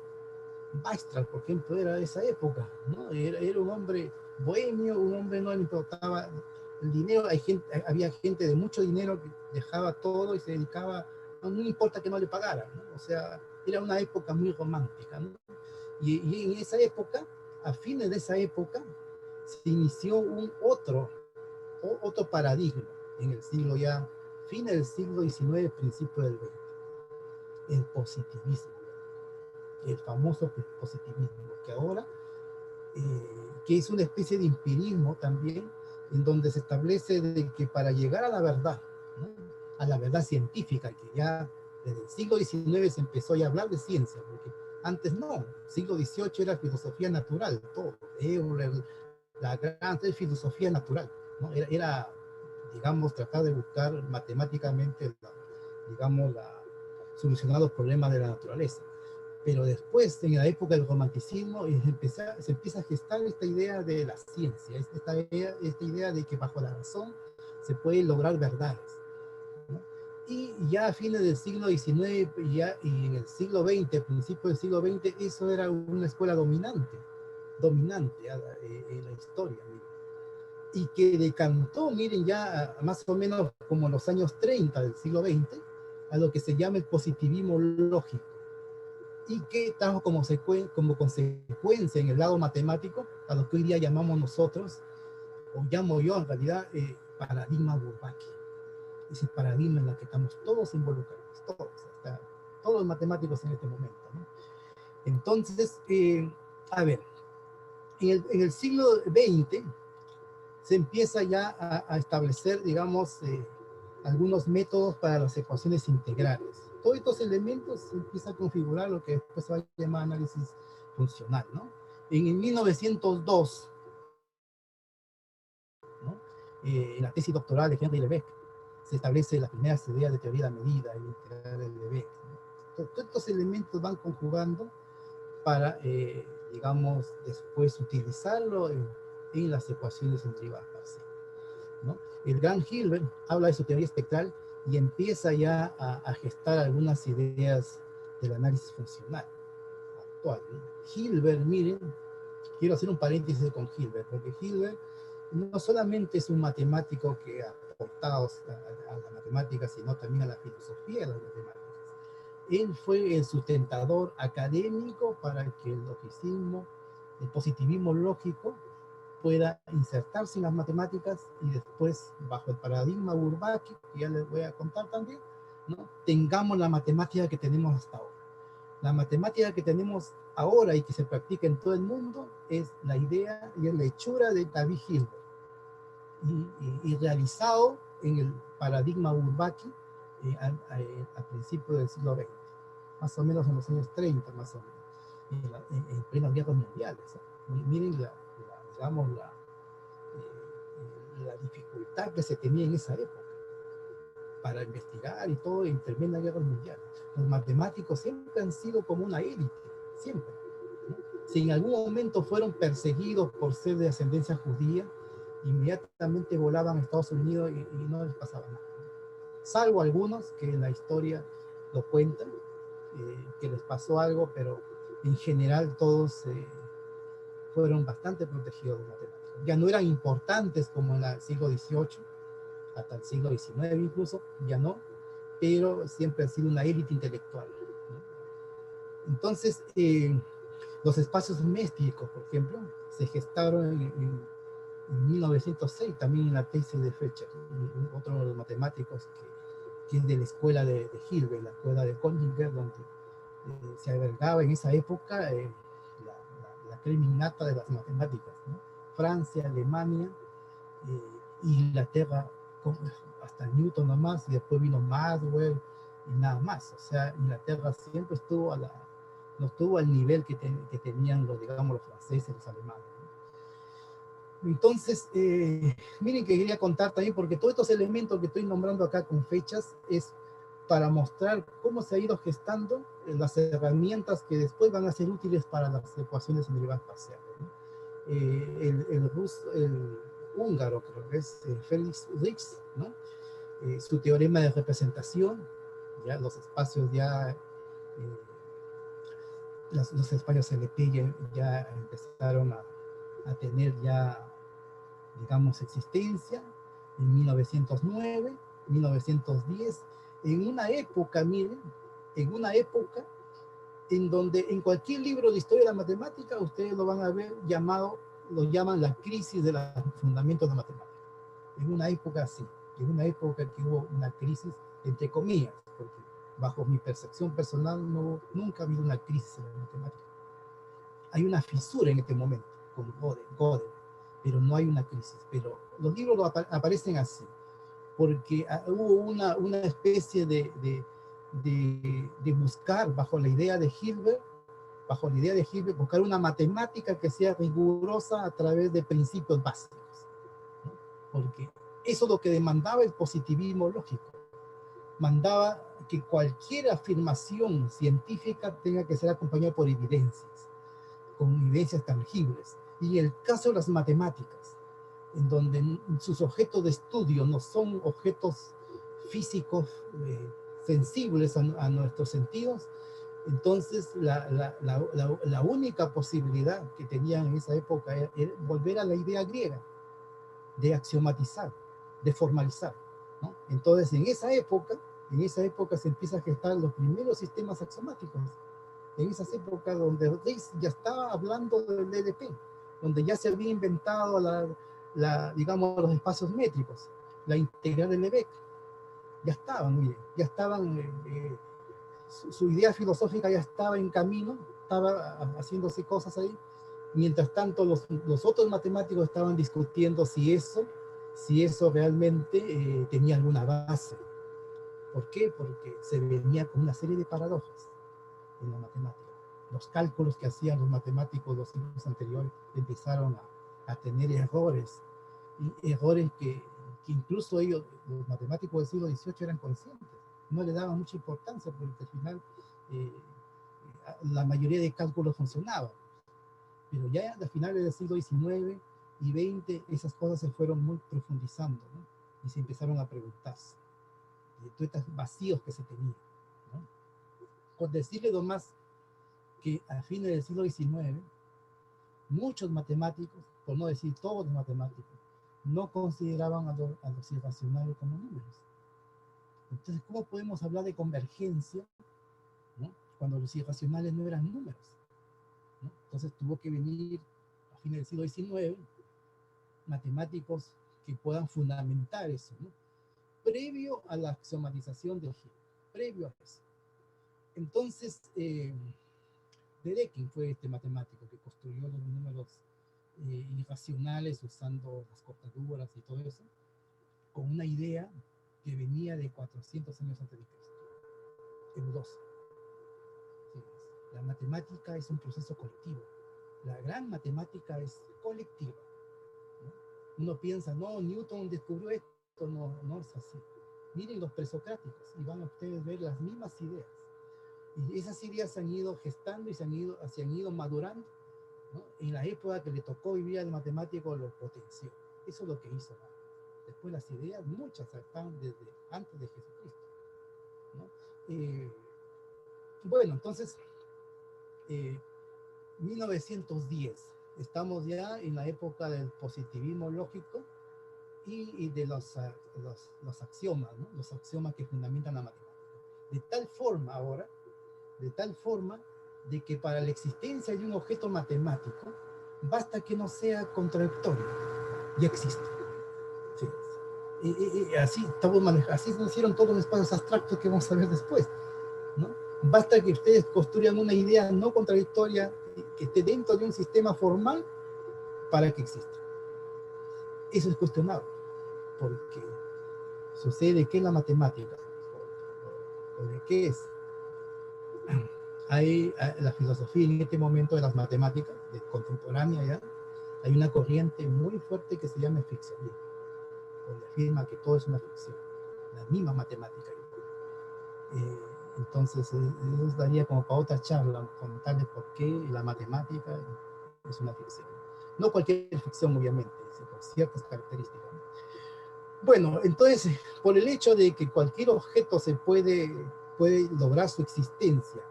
Weierstrass, por ejemplo, era de esa época, ¿no? Era un hombre bohemio, un hombre no le importaba el dinero. Había gente de mucho dinero que dejaba todo y se dedicaba, no importa que no le pagaran, ¿no? O sea, era una época muy romántica, ¿no? Y en esa época, a fines de esa época, se inició otro paradigma en el siglo ya, fines del siglo XIX, principio del XX, el positivismo, el famoso positivismo, que ahora, que es una especie de empirismo también, en donde se establece de que para llegar a la verdad, ¿no? A la verdad científica, que ya desde el siglo XIX se empezó a hablar de ciencia, porque antes no, siglo XVIII era filosofía natural, todo, la gran filosofía natural, ¿no? Era, digamos, tratar de buscar matemáticamente, solucionar los problemas de la naturaleza. Pero después, en la época del romanticismo, se empieza a gestar esta idea de la ciencia, esta idea de que bajo la razón se pueden lograr verdades, ¿no? Y ya a fines del siglo XIX y en el siglo XX, principios del siglo XX, eso era una escuela dominante en la historia, miren. Y que decantó, miren, ya más o menos como en los años 30 del siglo XX, a lo que se llama el positivismo lógico, y que trajo como consecuencia en el lado matemático a lo que hoy día llamamos nosotros, o llamo yo en realidad, paradigma Bourbaki. Ese paradigma en el que estamos todos involucrados, todos los matemáticos en este momento, ¿no? Entonces, a ver, en el siglo XX se empieza ya a establecer, digamos, algunos métodos para las ecuaciones integrales. Todos estos elementos se empieza a configurar lo que después se va a llamar análisis funcional, ¿no? En 1902, ¿no? En la tesis doctoral de Henri Lebesgue, se establece las primeras ideas de teoría de la medida y integral de Lebesgue, ¿no? Todos estos elementos van conjugando para, digamos, después utilizarlo en las ecuaciones en derivada parcial, ¿no? El gran Hilbert habla de su teoría espectral y empieza ya a gestar algunas ideas del análisis funcional actual, ¿no? Hilbert, miren, quiero hacer un paréntesis con Hilbert, porque Hilbert no solamente es un matemático que ha aportado a la matemática, sino también a la filosofía de las matemáticas. Él fue el sustentador académico para que el logicismo, el positivismo lógico, pueda insertarse en las matemáticas, y después, bajo el paradigma Bourbaki, que ya les voy a contar también, ¿no?, tengamos la matemática que tenemos hasta ahora. La matemática que tenemos ahora y que se practica en todo el mundo es la idea y la hechura de David Hilbert, y realizado en el paradigma Bourbaki a principios del siglo XX, más o menos en los años 30, más o menos, en plenas guerras mundiales, ¿eh? Miren digamos, la dificultad que se tenía en esa época, para investigar y todo en Tremenda Guerra Mundial. Los matemáticos siempre han sido como una élite, siempre, ¿no? Si en algún momento fueron perseguidos por ser de ascendencia judía, inmediatamente volaban a Estados Unidos y no les pasaba nada. Salvo algunos que en la historia lo cuentan, que les pasó algo, pero en general todos fueron bastante protegidos de matemáticas. Ya no eran importantes como en el siglo XVIII, hasta el siglo XIX incluso, ya no, pero siempre ha sido una élite intelectual, ¿no? Entonces, los espacios místicos, por ejemplo, se gestaron en 1906, también en la tesis de Fletcher, otro de los matemáticos que es de la escuela de Hilbert, la escuela de Königsberg, donde se albergaba en esa época la crema innata de las matemáticas, ¿no? Francia, Alemania, Inglaterra, hasta Newton nomás, y después vino Maxwell y nada más. O sea, Inglaterra siempre estuvo no estuvo al nivel que tenían digamos, los franceses, los alemanes, ¿no? Entonces, miren que quería contar también, porque todos estos elementos que estoy nombrando acá con fechas es para mostrar cómo se ha ido gestando las herramientas que después van a ser útiles para las ecuaciones en derivadas parciales, ¿no? El húngaro, creo que es Felix Rix, ¿no? Su teorema de representación, ya los espacios los espacios LP ya empezaron a tener ya, digamos, existencia en 1909, 1910, en una época, miren, en una época en donde en cualquier libro de historia de la matemática ustedes lo van a ver lo llaman la crisis de los fundamentos de la matemática. En una época así, en una época que hubo una crisis, entre comillas, porque bajo mi percepción personal nunca ha habido una crisis en la matemática. Hay una fisura en este momento, con Gödel, pero no hay una crisis. Pero los libros aparecen así, porque hubo una especie de buscar bajo la idea de Hilbert, buscar una matemática que sea rigurosa a través de principios básicos, ¿no? Porque eso es lo que demandaba el positivismo lógico. Mandaba que cualquier afirmación científica tenga que ser acompañada por evidencias, con evidencias tangibles. Y en el caso de las matemáticas, en donde sus objetos de estudio no son objetos físicos sensibles a nuestros sentidos, entonces la única posibilidad que tenían en esa época era volver a la idea griega de axiomatizar, de formalizar, ¿no? Entonces en esa época se empieza a gestar los primeros sistemas axiomáticos, en esas épocas donde Ries ya estaba hablando del DDP, donde ya se había inventado digamos, los espacios métricos, la integral de Lebesgue, ya estaban, su idea filosófica ya estaba en camino, estaba haciéndose cosas ahí. Mientras tanto, los otros matemáticos estaban discutiendo si eso realmente tenía alguna base. ¿Por qué? Porque se venía con una serie de paradojas en la matemática. Los cálculos que hacían los matemáticos los siglos anteriores empezaron a tener errores, y errores que incluso ellos, los matemáticos del siglo XVIII, eran conscientes. No le daban mucha importancia porque al final la mayoría de cálculos funcionaban. Pero ya a finales del siglo XIX y XX esas cosas se fueron muy profundizando, ¿no? Y se empezaron a preguntarse de todos estos vacíos que se tenían, ¿no? Con decirle nomás que a fines del siglo XIX muchos matemáticos, por no decir todos los matemáticos, no consideraban a los irracionales como números. Entonces, ¿cómo podemos hablar de convergencia, ¿no?, cuando los irracionales no eran números, ¿no? Entonces tuvo que venir a fines del siglo XIX matemáticos que puedan fundamentar eso, ¿no?, previo a la axiomatización de Hill, previo a eso. Entonces, Dedekind fue este matemático que construyó los números irracionales usando las cortaduras y todo eso, con una idea que venía de 400 años antes de Cristo, Eudoxo. Sí, la matemática es un proceso colectivo. La gran matemática es colectiva, ¿no? Uno piensa, no, Newton descubrió esto, no es así. Miren los presocráticos y van a ustedes ver las mismas ideas. Y esas ideas se han ido gestando y se han ido madurando, ¿no? En la época que le tocó vivir al matemático lo potenció. Eso es lo que hizo, ¿no? Después las ideas, muchas están desde antes de Jesucristo, ¿no? Bueno, entonces, 1910, estamos ya en la época del positivismo lógico y de los axiomas, ¿no? Los axiomas que fundamentan la matemática. De tal forma de que para la existencia de un objeto matemático, basta que no sea contradictorio, ya existe. Sí. Así nacieron todos los espacios abstractos que vamos a ver después, ¿no? Basta que ustedes construyan una idea no contradictoria que esté dentro de un sistema formal para que exista. Eso es cuestionable, porque sucede que en la matemática, o de qué es, hay la filosofía en este momento de las matemáticas, de contemporánea ya, hay una corriente muy fuerte que se llama ficcionismo, donde afirma que todo es una ficción, la misma matemática. Entonces, eso daría como para otra charla, contarles por qué la matemática es una ficción. No cualquier ficción, obviamente, con ciertas características. Bueno, entonces, por el hecho de que cualquier objeto se puede lograr su existencia,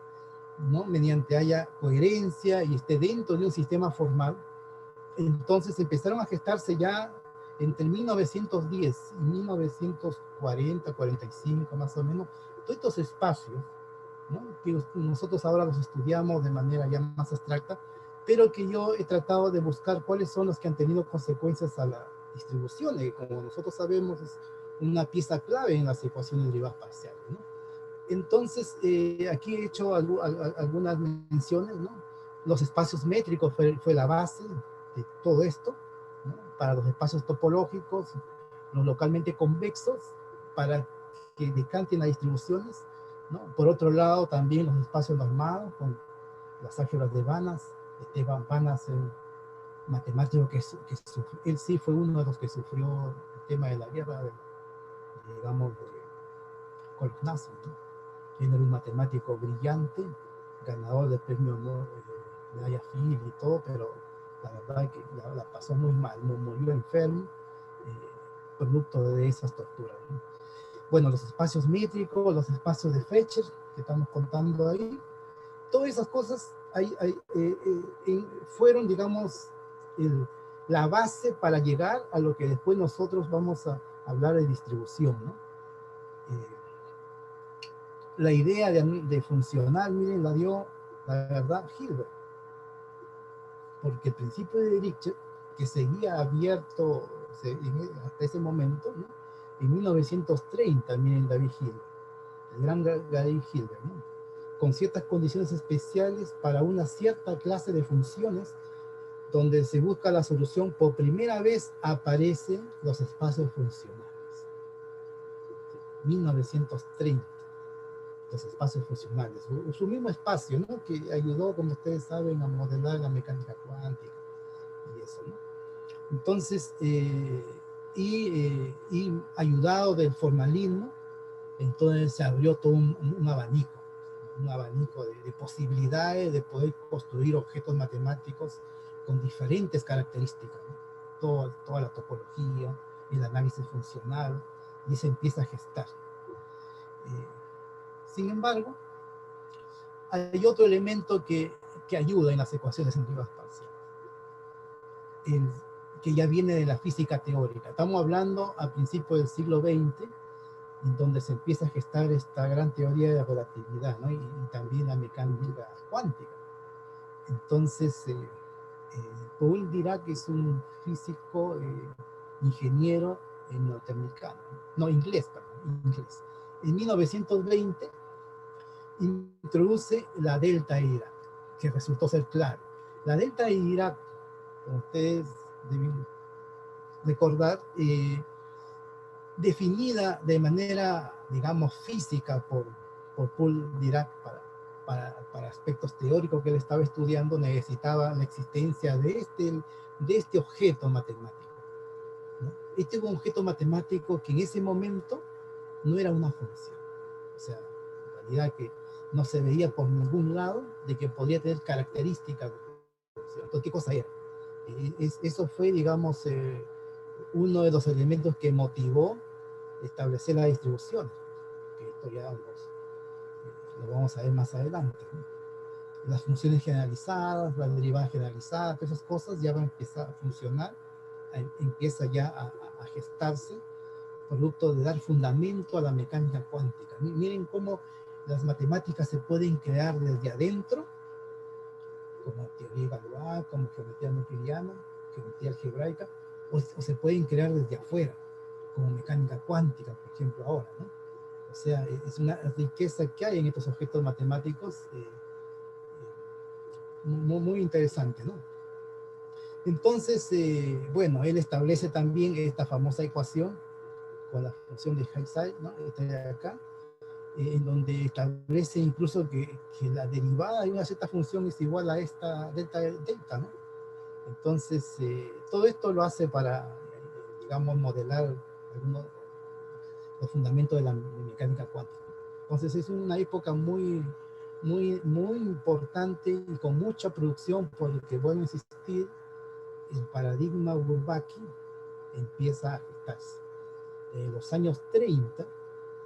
¿no? Mediante haya coherencia y esté dentro de un sistema formal, entonces empezaron a gestarse ya entre 1910 y 1940, 45 más o menos, todos estos espacios, ¿no? Que nosotros ahora los estudiamos de manera ya más abstracta, pero que yo he tratado de buscar cuáles son los que han tenido consecuencias a la distribución, que como nosotros sabemos es una pieza clave en las ecuaciones derivadas parciales, ¿no? Entonces, aquí he hecho algunas menciones, ¿no? Los espacios métricos fue la base de todo esto, ¿no? Para los espacios topológicos, los localmente convexos, para que decanten las distribuciones, ¿no? Por otro lado, también los espacios normados, con las álgebras de Banach, Banach, el matemático él sí fue uno de los que sufrió el tema de la guerra, digamos, de Kolkhnasy, ¿no? Él era un matemático brillante, ganador del premio Medalla Fields y todo, pero la verdad es que la pasó muy mal, murió enfermo, producto de esas torturas, ¿no? Bueno, los espacios métricos, los espacios de Fletcher, que estamos contando ahí, todas esas cosas fueron, digamos, la base para llegar a lo que después nosotros vamos a hablar de distribución, ¿no? La idea de funcional, miren, la dio, la verdad, Hilbert, porque el principio de Dirichlet, que seguía abierto hasta ese momento, ¿no? En 1930, miren, David Hilbert, el gran David Hilbert, ¿no? Con ciertas condiciones especiales para una cierta clase de funciones, donde se busca la solución, por primera vez aparecen los espacios funcionales. 1930. Los espacios funcionales, su mismo espacio, ¿no? Que ayudó, como ustedes saben, a modelar la mecánica cuántica y eso, ¿no? Entonces, y ayudado del formalismo, entonces se abrió todo un abanico de posibilidades de poder construir objetos matemáticos con diferentes características, ¿no? Toda la topología, el análisis funcional, y se empieza a gestar. Sin embargo, hay otro elemento que ayuda en las ecuaciones en derivas parciales, que ya viene de la física teórica. Estamos hablando a principios del siglo XX, en donde se empieza a gestar esta gran teoría de la relatividad, ¿no? y también la mecánica cuántica. Entonces, Paul Dirac es un físico, ingeniero norteamericano, inglés. En 1920, introduce la delta de Dirac, que resultó ser claro. La delta de Dirac, como ustedes deben recordar, definida de manera, digamos, física por Paul Dirac para aspectos teóricos que él estaba estudiando, necesitaba la existencia de este objeto matemático, ¿no? Este es un objeto matemático que en ese momento no era una función. O sea, en realidad que no se veía por ningún lado de que podría tener características de función. Entonces, ¿qué cosa era? Eso fue, digamos, uno de los elementos que motivó establecer la distribución, que esto ya lo vamos a ver más adelante, ¿no? Las funciones generalizadas, las derivadas generalizadas, todas esas cosas ya van a empezar a funcionar, empieza ya a gestarse, producto de dar fundamento a la mecánica cuántica. Miren cómo las matemáticas se pueden crear desde adentro, como teoría Galois, como geometría euclidiana, geometría algebraica, o se pueden crear desde afuera, como mecánica cuántica, por ejemplo, ahora, ¿no? O sea, es una riqueza que hay en estos objetos matemáticos muy interesante, ¿no? Entonces, bueno, él establece también esta famosa ecuación con la función de Heisel, ¿no? Esta de acá, en donde establece incluso que la derivada de una cierta función es igual a esta delta, ¿no? Entonces, todo esto lo hace para, digamos, modelar algunos los fundamentos de la mecánica cuántica. Entonces, es una época muy importante y con mucha producción, porque, bueno, insistir, el paradigma Bourbaki empieza a gestarse. En los años 30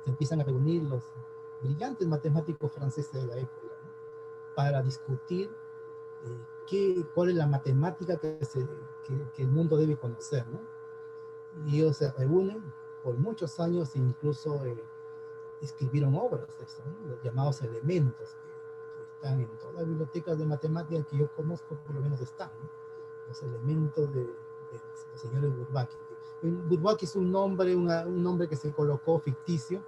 se empiezan a reunir los brillantes matemáticos franceses de la época, ¿no? Para discutir cuál es la matemática que el mundo debe conocer, ¿no? Y ellos se reúnen por muchos años e incluso escribieron obras de eso, ¿no? Los llamados elementos, que están en todas las bibliotecas de matemáticas que yo conozco, por lo menos están, ¿no? Los elementos de los señores Bourbaki. Bourbaki es un nombre que se colocó ficticio,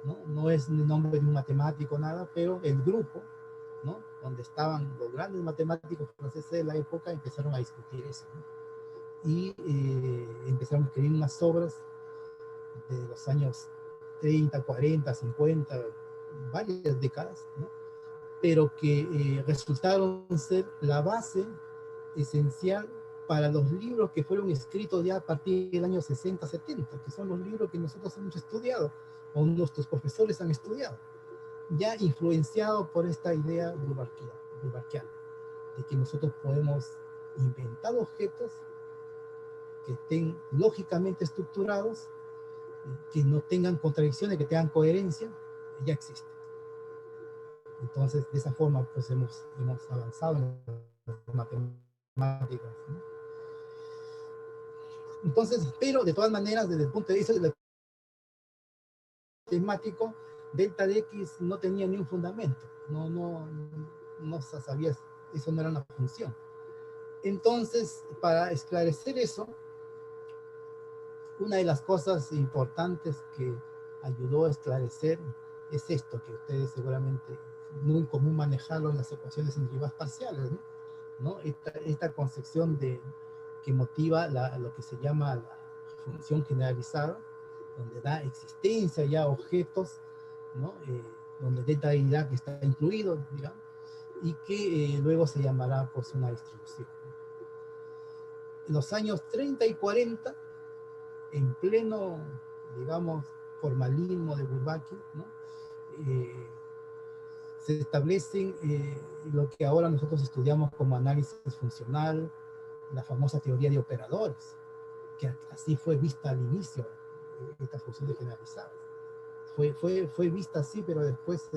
¿no? No es el nombre de un matemático, nada, pero el grupo, ¿no? Donde estaban los grandes matemáticos franceses de la época, empezaron a discutir eso, ¿no? Y empezaron a escribir unas obras de los años 30, 40, 50, varias décadas, ¿no? Pero que resultaron ser la base esencial para los libros que fueron escritos ya a partir del año 60, 70, que son los libros que nosotros hemos estudiado, o nuestros profesores han estudiado, ya influenciado por esta idea bourbackiana, de que nosotros podemos inventar objetos que estén lógicamente estructurados, que no tengan contradicciones, que tengan coherencia, ya existen. Entonces, de esa forma, pues hemos avanzado en las matemáticas, ¿no? Entonces, pero de todas maneras, desde el punto de vista del matemático, delta de X no tenía ni un fundamento, no sabía, eso no era una función. Entonces, para esclarecer eso, una de las cosas importantes que ayudó a esclarecer es esto, que ustedes seguramente es muy común manejarlo en las ecuaciones en derivas parciales, ¿no? Esta concepción que motiva lo que se llama la función generalizada, donde da existencia ya a objetos, ¿no? Donde delta unidad está incluido, digamos, y que luego se llamará pues una distribución. En los años 30 y 40, en pleno, digamos, formalismo de Bourbaki, ¿no? Se establecen lo que ahora nosotros estudiamos como análisis funcional, la famosa teoría de operadores, que así fue vista al inicio, esta función de generalizada. Fue vista así, pero después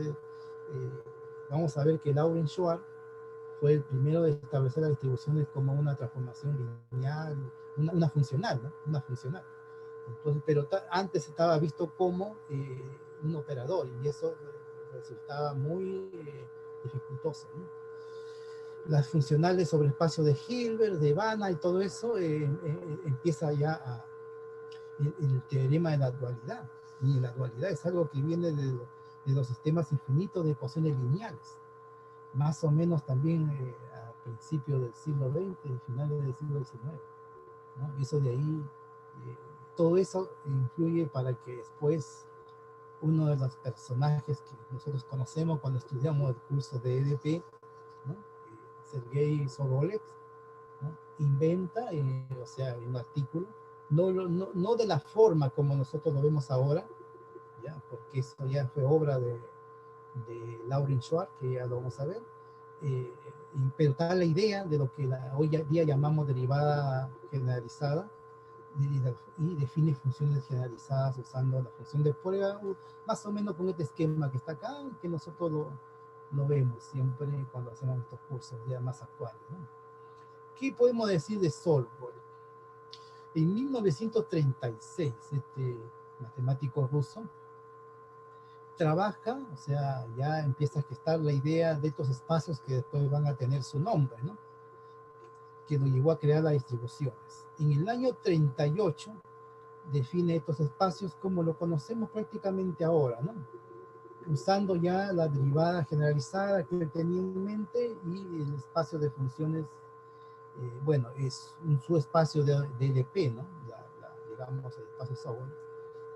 vamos a ver que Laurent Schwartz fue el primero de establecer las distribuciones como una transformación lineal, una funcional, ¿no? Una funcional. Entonces, pero antes estaba visto como un operador, y eso resultaba muy dificultoso, ¿no? Las funcionales sobre espacio de Hilbert, de Vanna y todo eso, empieza ya el teorema de la dualidad. Y la dualidad es algo que viene de los sistemas infinitos de ecuaciones lineales, más o menos también a principios del siglo XX y finales del siglo XIX, ¿no? Y eso de ahí, todo eso influye para que después uno de los personajes que nosotros conocemos cuando estudiamos el curso de EDP, ¿no? Sergei Sobolev, ¿no? Inventa, o sea, en un artículo, no de la forma como nosotros lo vemos ahora, ¿ya? Porque eso ya fue obra de Lawrence Schwartz, que ya lo vamos a ver, pero está la idea de lo que hoy día llamamos derivada generalizada, y define funciones generalizadas usando la función de prueba, más o menos con este esquema que está acá, que nosotros lo vemos siempre cuando hacemos estos cursos ya más actuales, ¿no? ¿Qué podemos decir de Solvay? En 1936, este matemático ruso trabaja, o sea, ya empieza a gestar la idea de estos espacios que después van a tener su nombre, ¿no? Que lo llevó a crear las distribuciones. En el año 38 define estos espacios como lo conocemos prácticamente ahora, ¿no? Usando ya la derivada generalizada que él tenía en mente y el espacio de funciones, bueno, es un subespacio de LP, ¿no? Digamos, el espacio Solvay.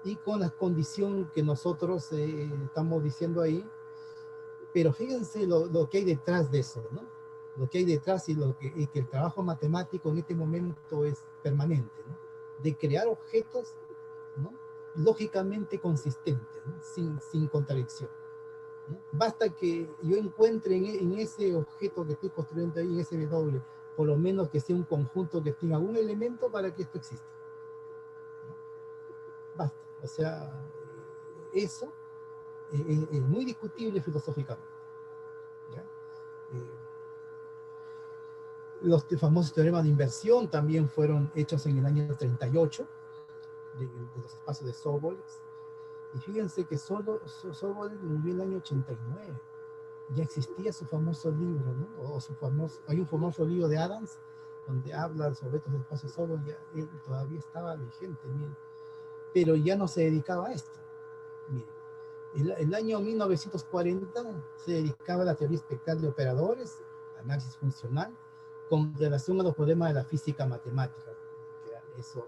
Y con la condición que nosotros estamos diciendo ahí, pero fíjense lo que hay detrás de eso, ¿no? Lo que hay detrás y que el trabajo matemático en este momento es permanente, ¿no? De crear objetos, ¿no? Lógicamente consistentes, ¿no? Sin contradicción, ¿no? Basta que yo encuentre en ese objeto que estoy construyendo ahí, en ese W, por lo menos que sea un conjunto que tenga algún elemento para que esto exista, ¿no? Basta, o sea, eso es muy discutible filosóficamente, ¿ya? Los famosos teoremas de inversión también fueron hechos en el año 38 de los espacios de Solvay. Y fíjense que Solvay murió en el año 89. Ya existía su famoso libro, ¿no? Hay un famoso libro de Adams donde habla sobre estos espacios Solvay, ya él todavía estaba vigente, miren, pero ya no se dedicaba a esto. Miren, el año 1940 se dedicaba a la teoría espectral de operadores, análisis funcional, con relación a los problemas de la física matemática. Eso,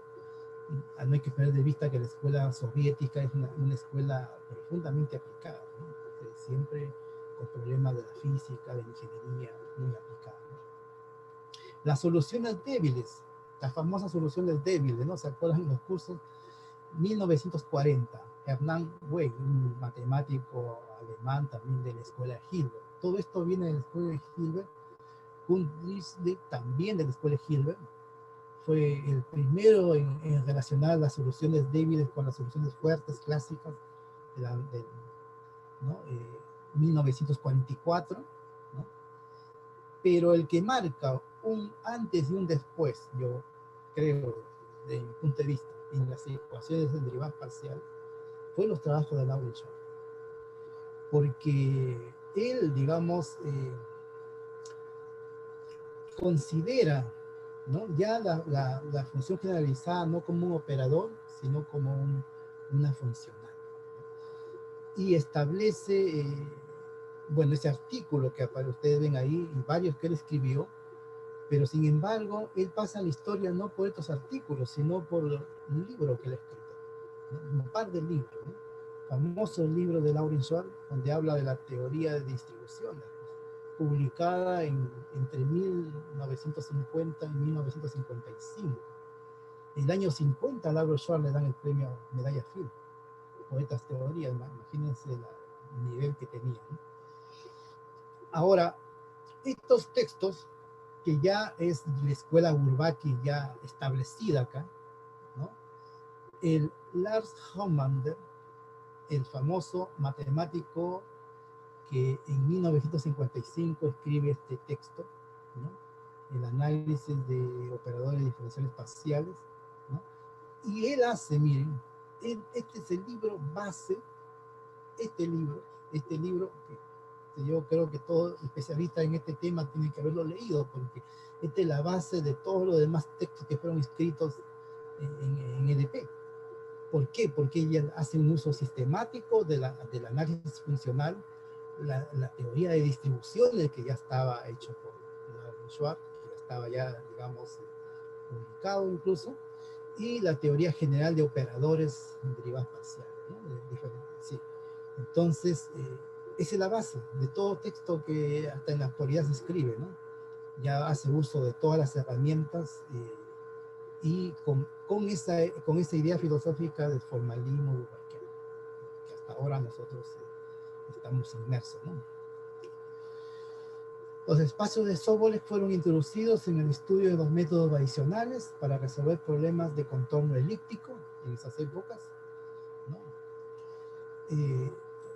no hay que perder de vista que la escuela soviética es una escuela profundamente aplicada, ¿no? Siempre con problemas de la física, de la ingeniería, muy aplicada, ¿no? Las soluciones débiles, las famosas soluciones débiles, ¿no? ¿Se acuerdan los cursos? 1940, Hernán Weyl, un matemático alemán también de la escuela Hilbert. Todo esto viene de la escuela de Hilbert. También de la escuela Hilbert, fue el primero en relacionar las soluciones débiles con las soluciones fuertes clásicas ¿no? 1944, ¿no? Pero el que marca un antes y un después, yo creo, desde mi punto de vista, en las ecuaciones de derivadas parciales, fue los trabajos de Lawrence Schwartz, porque él, digamos, considera, ¿no? Ya la función generalizada no como un operador, sino como una funcional. Y establece, bueno, ese artículo que ustedes ven ahí, y varios que él escribió, pero sin embargo, él pasa a la historia no por estos artículos, sino por un libro que él ha escrito, ¿no? Un par de libros, ¿no? Famoso libro de Lawrence Schwartz, donde habla de la teoría de distribuciones, publicada entre 1950 y 1955. En el año 50 a Lawrence Schwartz le dan el premio Medalla Fields por estas teorías, imagínense el nivel que tenía, ¿no? Ahora, estos textos, que ya es la escuela Bourbaki ya establecida acá, ¿no? El Lars Hofmann, el famoso matemático que en 1955 escribe este texto, ¿no? El análisis de operadores diferenciales parciales, ¿no? Y él hace, miren, este es el libro base, este libro que yo creo que todo especialista en este tema tiene que haberlo leído, porque esta es la base de todos los demás textos que fueron escritos en EDP. ¿Por qué? Porque ella hace un uso sistemático del análisis funcional, la teoría de distribuciones que ya estaba hecho por Schwartz, que ya estaba ya, digamos, publicado incluso, y la teoría general de operadores derivadas parciales, ¿no? Sí. Entonces, esa es la base de todo texto que hasta en la actualidad se escribe, ¿no? Ya hace uso de todas las herramientas y con esa idea filosófica del formalismo burbaquiano, que hasta ahora nosotros estamos inmersos, ¿no? Los espacios de Sobolev fueron introducidos en el estudio de los métodos adicionales para resolver problemas de contorno elíptico en esas épocas, ¿no?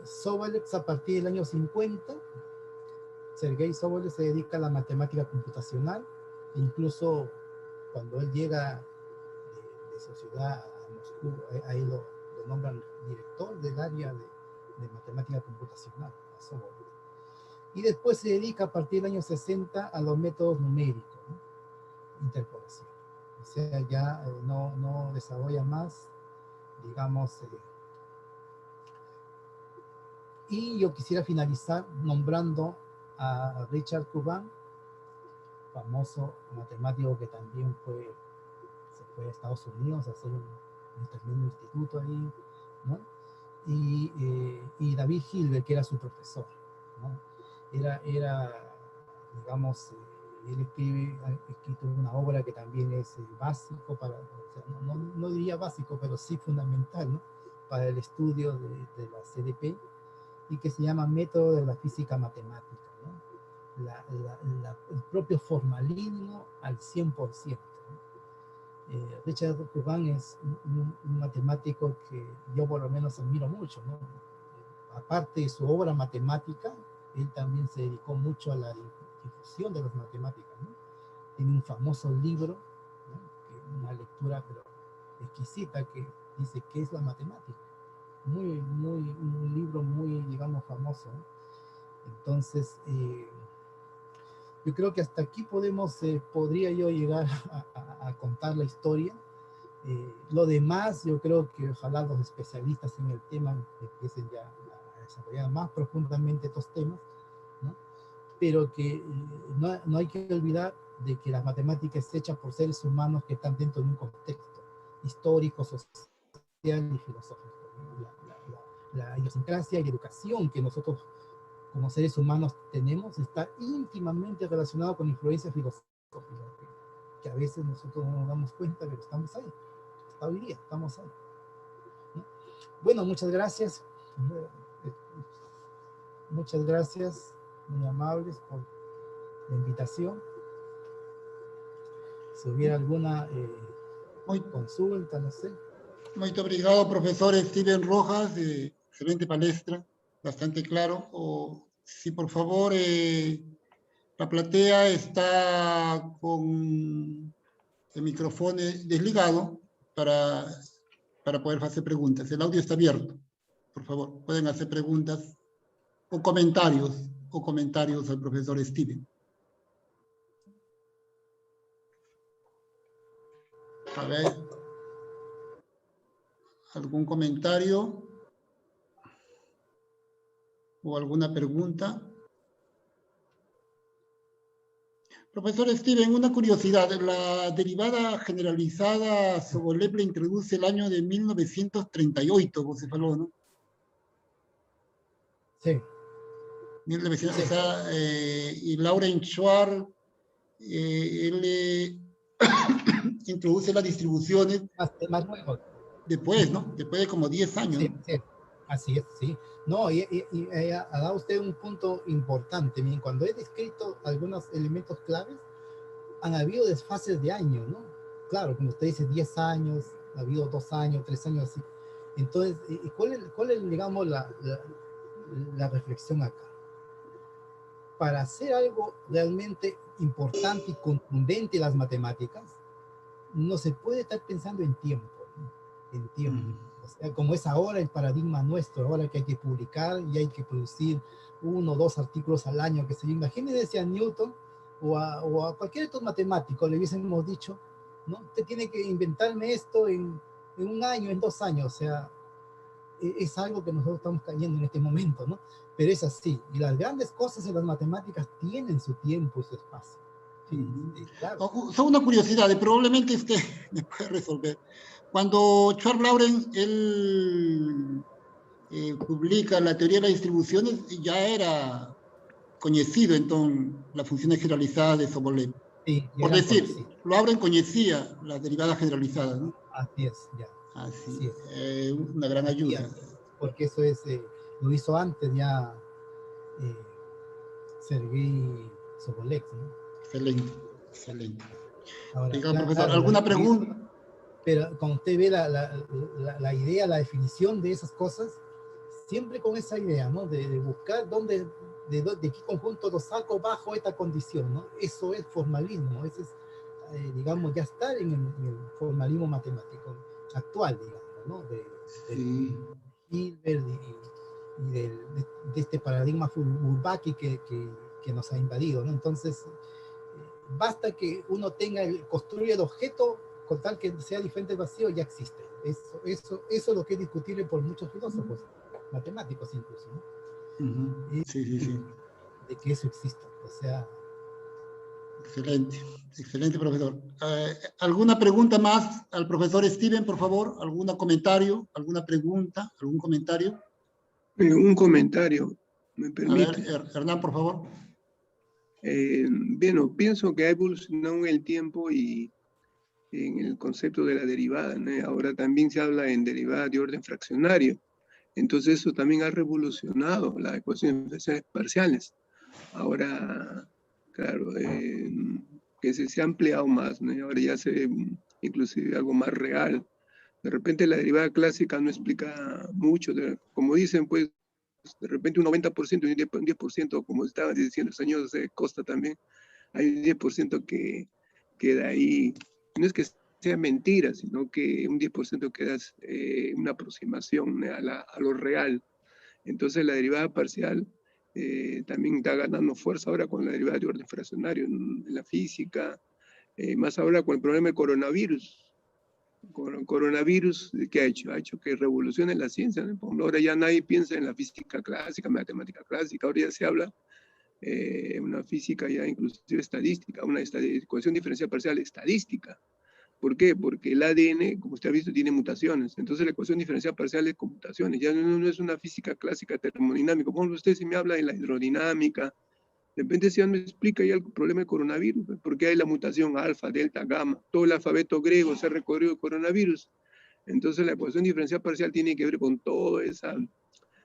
Sobolev, a partir del año 50, Sergei Sobolev se dedica a la matemática computacional, e incluso cuando él llega de su ciudad a Moscú, ahí lo nombran director del área de matemática computacional, a Sobolev. Y después se dedica a partir del año 60 a los métodos numéricos, ¿no? Interpolación. O sea, ya no desarrolla más, digamos. Y yo quisiera finalizar nombrando a Richard Cuban, famoso matemático que también se fue a Estados Unidos a hacer un tremendo instituto ahí, ¿no? Y David Hilbert, que era su profesor, ¿no? Digamos, él ha escrito una obra que también es básico para, o sea, no diría básico, pero sí fundamental, ¿no? Para el estudio de la CDP, y que se llama Método de la Física Matemática, ¿no? El propio formalismo al 100%, ¿no? Richard Cuban es un matemático que yo por lo menos admiro mucho, ¿no? Aparte de su obra matemática, él también se dedicó mucho a la difusión de las matemáticas, ¿no? Tiene un famoso libro, ¿no? Una lectura pero exquisita, que dice qué es la matemática. Un libro muy, digamos, famoso, ¿no? Entonces, yo creo que hasta aquí podría yo llegar a contar la historia. Lo demás, yo creo que ojalá los especialistas en el tema empiecen ya a desarrollar más profundamente estos temas, ¿no? Pero que no hay que olvidar de que la matemática es hecha por seres humanos que están dentro de un contexto histórico, social y filosófico, ¿no? La idiosincrasia y educación que nosotros como seres humanos tenemos está íntimamente relacionado con influencias filosóficas que a veces nosotros no nos damos cuenta, pero estamos ahí. Hasta hoy día estamos ahí, ¿no? Bueno, muchas gracias. Muchas gracias, muy amables, por la invitación. Si hubiera alguna consulta, no sé. Muito obrigado, profesor Steven Rojas, excelente palestra, bastante claro. Si por favor la platea está con el micrófono desligado para poder hacer preguntas. El audio está abierto. Por favor, pueden hacer preguntas o comentarios al profesor Steven. A ver, ¿algún comentario o alguna pregunta? Profesor Steven, una curiosidad. La derivada generalizada Sobolev la introduce el año de 1938, vos se faló, ¿no? Sí. 1900, sí. O sea, y Laurent Schwartz, él introduce las distribuciones más nuevo. Después, ¿no? Después de como 10 años. Sí, sí. Así es, sí. No, y ha dado usted un punto importante. Miren, cuando he descrito algunos elementos claves, han habido desfases de años, ¿no? Claro, como usted dice, 10 años, ha habido 2 años, 3 años, así. Entonces, ¿cuál es, digamos, la reflexión acá? Para hacer algo realmente importante y contundente en las matemáticas, no se puede estar pensando en tiempo, ¿no? En tiempo. O sea, como es ahora el paradigma nuestro, ahora que hay que publicar y hay que producir 1 o 2 artículos al año, que se imagínense si a Newton o a cualquier otro matemático le hubiésemos dicho, ¿no? Usted tiene que inventarme esto en 1 año, en 2 años, o sea, es algo que nosotros estamos cayendo en este momento, ¿no? Pero es así, y las grandes cosas en las matemáticas tienen su tiempo y su espacio. Sí, claro. Son una curiosidad, probablemente usted me puede resolver. Cuando Charles Laurent, él publica la teoría de las distribuciones, ya era conocido entonces las funciones generalizadas de Sobolev. Sí, por decir, Laurent conocía las derivadas generalizadas, ¿no? Así es, ya. Así es. Una gran ayuda. porque eso es, lo hizo antes ya Sergei Sobolev, ¿no? Excelente, excelente. Ahora, Oiga, profesor, claro, ¿alguna pregunta? pero cuando usted ve la idea, la definición de esas cosas, siempre con esa idea, ¿no? De buscar de qué conjunto lo saco bajo esta condición, ¿no? Eso es formalismo, eso es, digamos, ya estar en el formalismo matemático actual, digamos, ¿no? Sí. Hilbert y de este paradigma Bourbaki que nos ha invadido, ¿no? Entonces, basta que uno construya el objeto con tal que sea diferente del vacío, ya existe. Eso es lo que es discutible por muchos filósofos, matemáticos incluso, ¿no? Sí, sí, sí. De que eso exista. O sea... Excelente, excelente, profesor. ¿Alguna pregunta más al profesor Steven, por favor? ¿Algún comentario? ¿Alguna pregunta? ¿Algún comentario? Un comentario, me A permite. ver, Hernán, por favor. Bien, pienso que ha evolucionado en el tiempo y en el concepto de la derivada, ¿no? Ahora también se habla en derivada de orden fraccionario. Entonces eso también ha revolucionado las ecuaciones parciales. Ahora, claro, que se ha ampliado más, ¿no? Ahora ya se ve inclusive algo más real. De repente la derivada clásica no explica mucho, como dicen, pues, de repente un 90% y un 10%, como estaba diciendo el señor Costa también, hay un 10% que queda ahí. No es que sea mentira, sino que un 10% queda una aproximación a lo real. Entonces la derivada parcial también está ganando fuerza ahora con la derivada de orden fraccionario en la física, más ahora con el problema del coronavirus. Coronavirus, ¿qué ha hecho? Ha hecho que revolucione la ciencia, ¿no? Por ejemplo, ahora ya nadie piensa en la física clásica, matemática clásica, ahora ya se habla una física ya inclusive estadística, una ecuación diferencial parcial estadística. ¿Por qué? Porque el ADN, como usted ha visto, tiene mutaciones. Entonces la ecuación diferencial parcial es con mutaciones. Ya no es una física clásica termodinámica. Por ejemplo, usted si me habla de la hidrodinámica, de repente ya me explica ya el problema del coronavirus, porque hay la mutación alfa, delta, gamma, todo el alfabeto griego se ha recorrido el coronavirus. Entonces la ecuación diferencial parcial tiene que ver con toda esa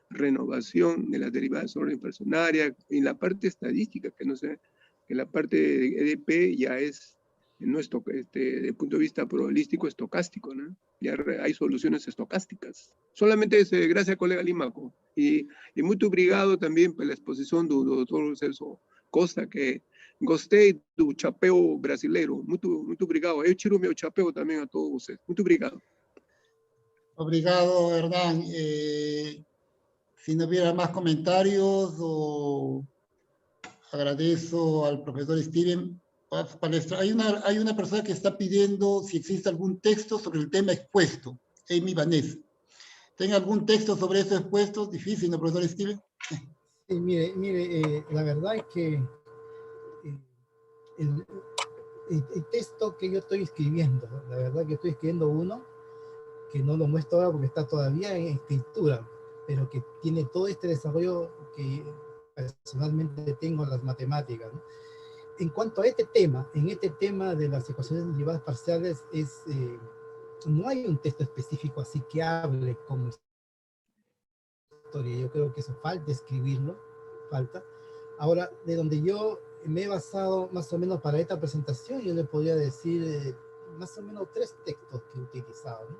renovación de las derivadas sobre inflacionaria y la parte estadística, que no sé, que la parte de EDP ya es, no es desde el punto de vista probabilístico, estocástico, ¿no? Ya hay soluciones estocásticas. Solamente gracias, colega Limaco. Y muy obrigado también por la exposición do doutor Celso Costa, que gostei do chapéu brasileiro. Muito obrigado. Eu tiro meu chapéu também a todos vocês. Muito obrigado. Obrigado, Hernán. Si no hubiera más comentarios, agradezco al profesor Steven. Hay una persona que está pidiendo si existe algún texto sobre el tema expuesto, Amy Vanessa. ¿Tenga algún texto sobre eso expuesto? Difícil, ¿no, profesor Steven? Sí, mire, la verdad es que el texto que yo estoy escribiendo, la verdad que estoy escribiendo uno, que no lo muestro ahora porque está todavía en escritura, pero que tiene todo este desarrollo que personalmente tengo en las matemáticas, ¿no? En cuanto a este tema, en este tema de las ecuaciones derivadas parciales, no hay un texto específico así que hable como historia. Yo creo que eso falta escribirlo, falta. Ahora, de donde yo me he basado más o menos para esta presentación, yo le podría decir más o menos 3 textos que he utilizado, ¿no?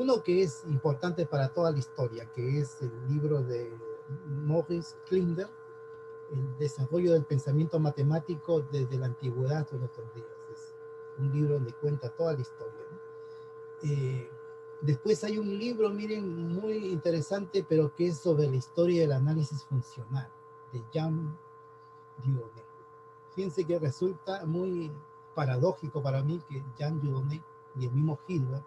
Uno que es importante para toda la historia, que es el libro de Maurice Klinder, El desarrollo del pensamiento matemático desde la antigüedad hasta nuestros días. Es un libro donde cuenta toda la historia, ¿no? Después hay un libro, miren, muy interesante, pero que es sobre la historia del análisis funcional, de Jean Dieudonné. Fíjense que resulta muy paradójico para mí que Jean Dieudonné y el mismo Hilbert,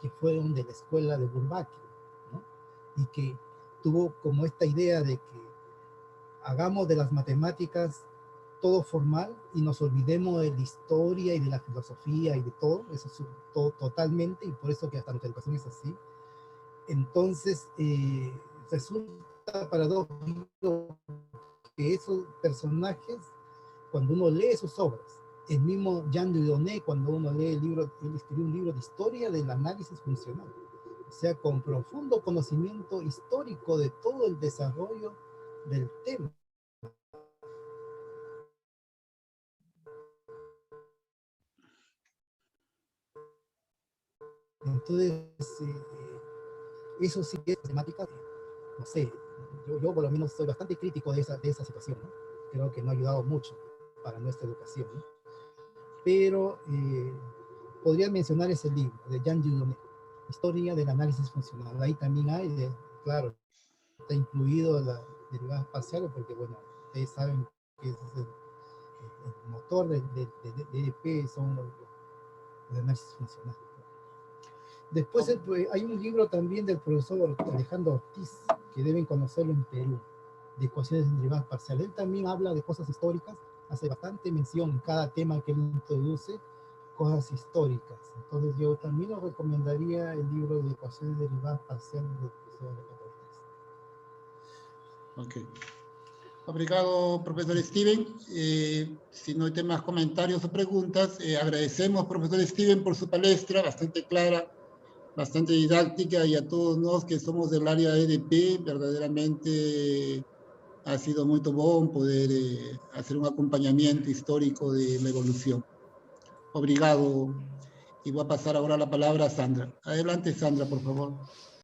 que fueron de la escuela de Bourbaki, ¿no? Y que tuvo como esta idea de que hagamos de las matemáticas todo formal y nos olvidemos de la historia y de la filosofía y de todo, eso es todo totalmente, y por eso que hasta nuestra educación es así. Entonces, resulta paradójico que esos personajes, cuando uno lee sus obras, el mismo Jean Dieudonné, cuando uno lee el libro, él escribió un libro de historia del análisis funcional, o sea, con profundo conocimiento histórico de todo el desarrollo del tema. Entonces, eso sí es temática, no sé, yo por lo menos soy bastante crítico de esa situación, ¿no? Creo que no ha ayudado mucho para nuestra educación, ¿no? Pero podría mencionar ese libro de Jean Dieudonné, Historia del Análisis Funcional. Ahí también hay, claro, está incluido la derivada parcial, porque bueno, ustedes saben que es el motor de EDP son los análisis funcionales. Después hay un libro también del profesor Alejandro Ortiz, que deben conocerlo en Perú, de ecuaciones en derivadas parciales. Él también habla de cosas históricas, hace bastante mención en cada tema que él introduce, cosas históricas. Entonces yo también lo recomendaría el libro de ecuaciones derivadas parciales del profesor Alejandro Ortiz. Ok. Obrigado, profesor Steven. Si no hay más comentarios o preguntas, agradecemos, profesor Steven, por su palestra, bastante clara, bastante didáctica, y a todos nosotros que somos del área EDP, verdaderamente ha sido muy bom poder hacer un acompañamiento histórico de la evolución. Obrigado. Y voy a pasar ahora la palabra a Sandra. Adelante, Sandra, por favor.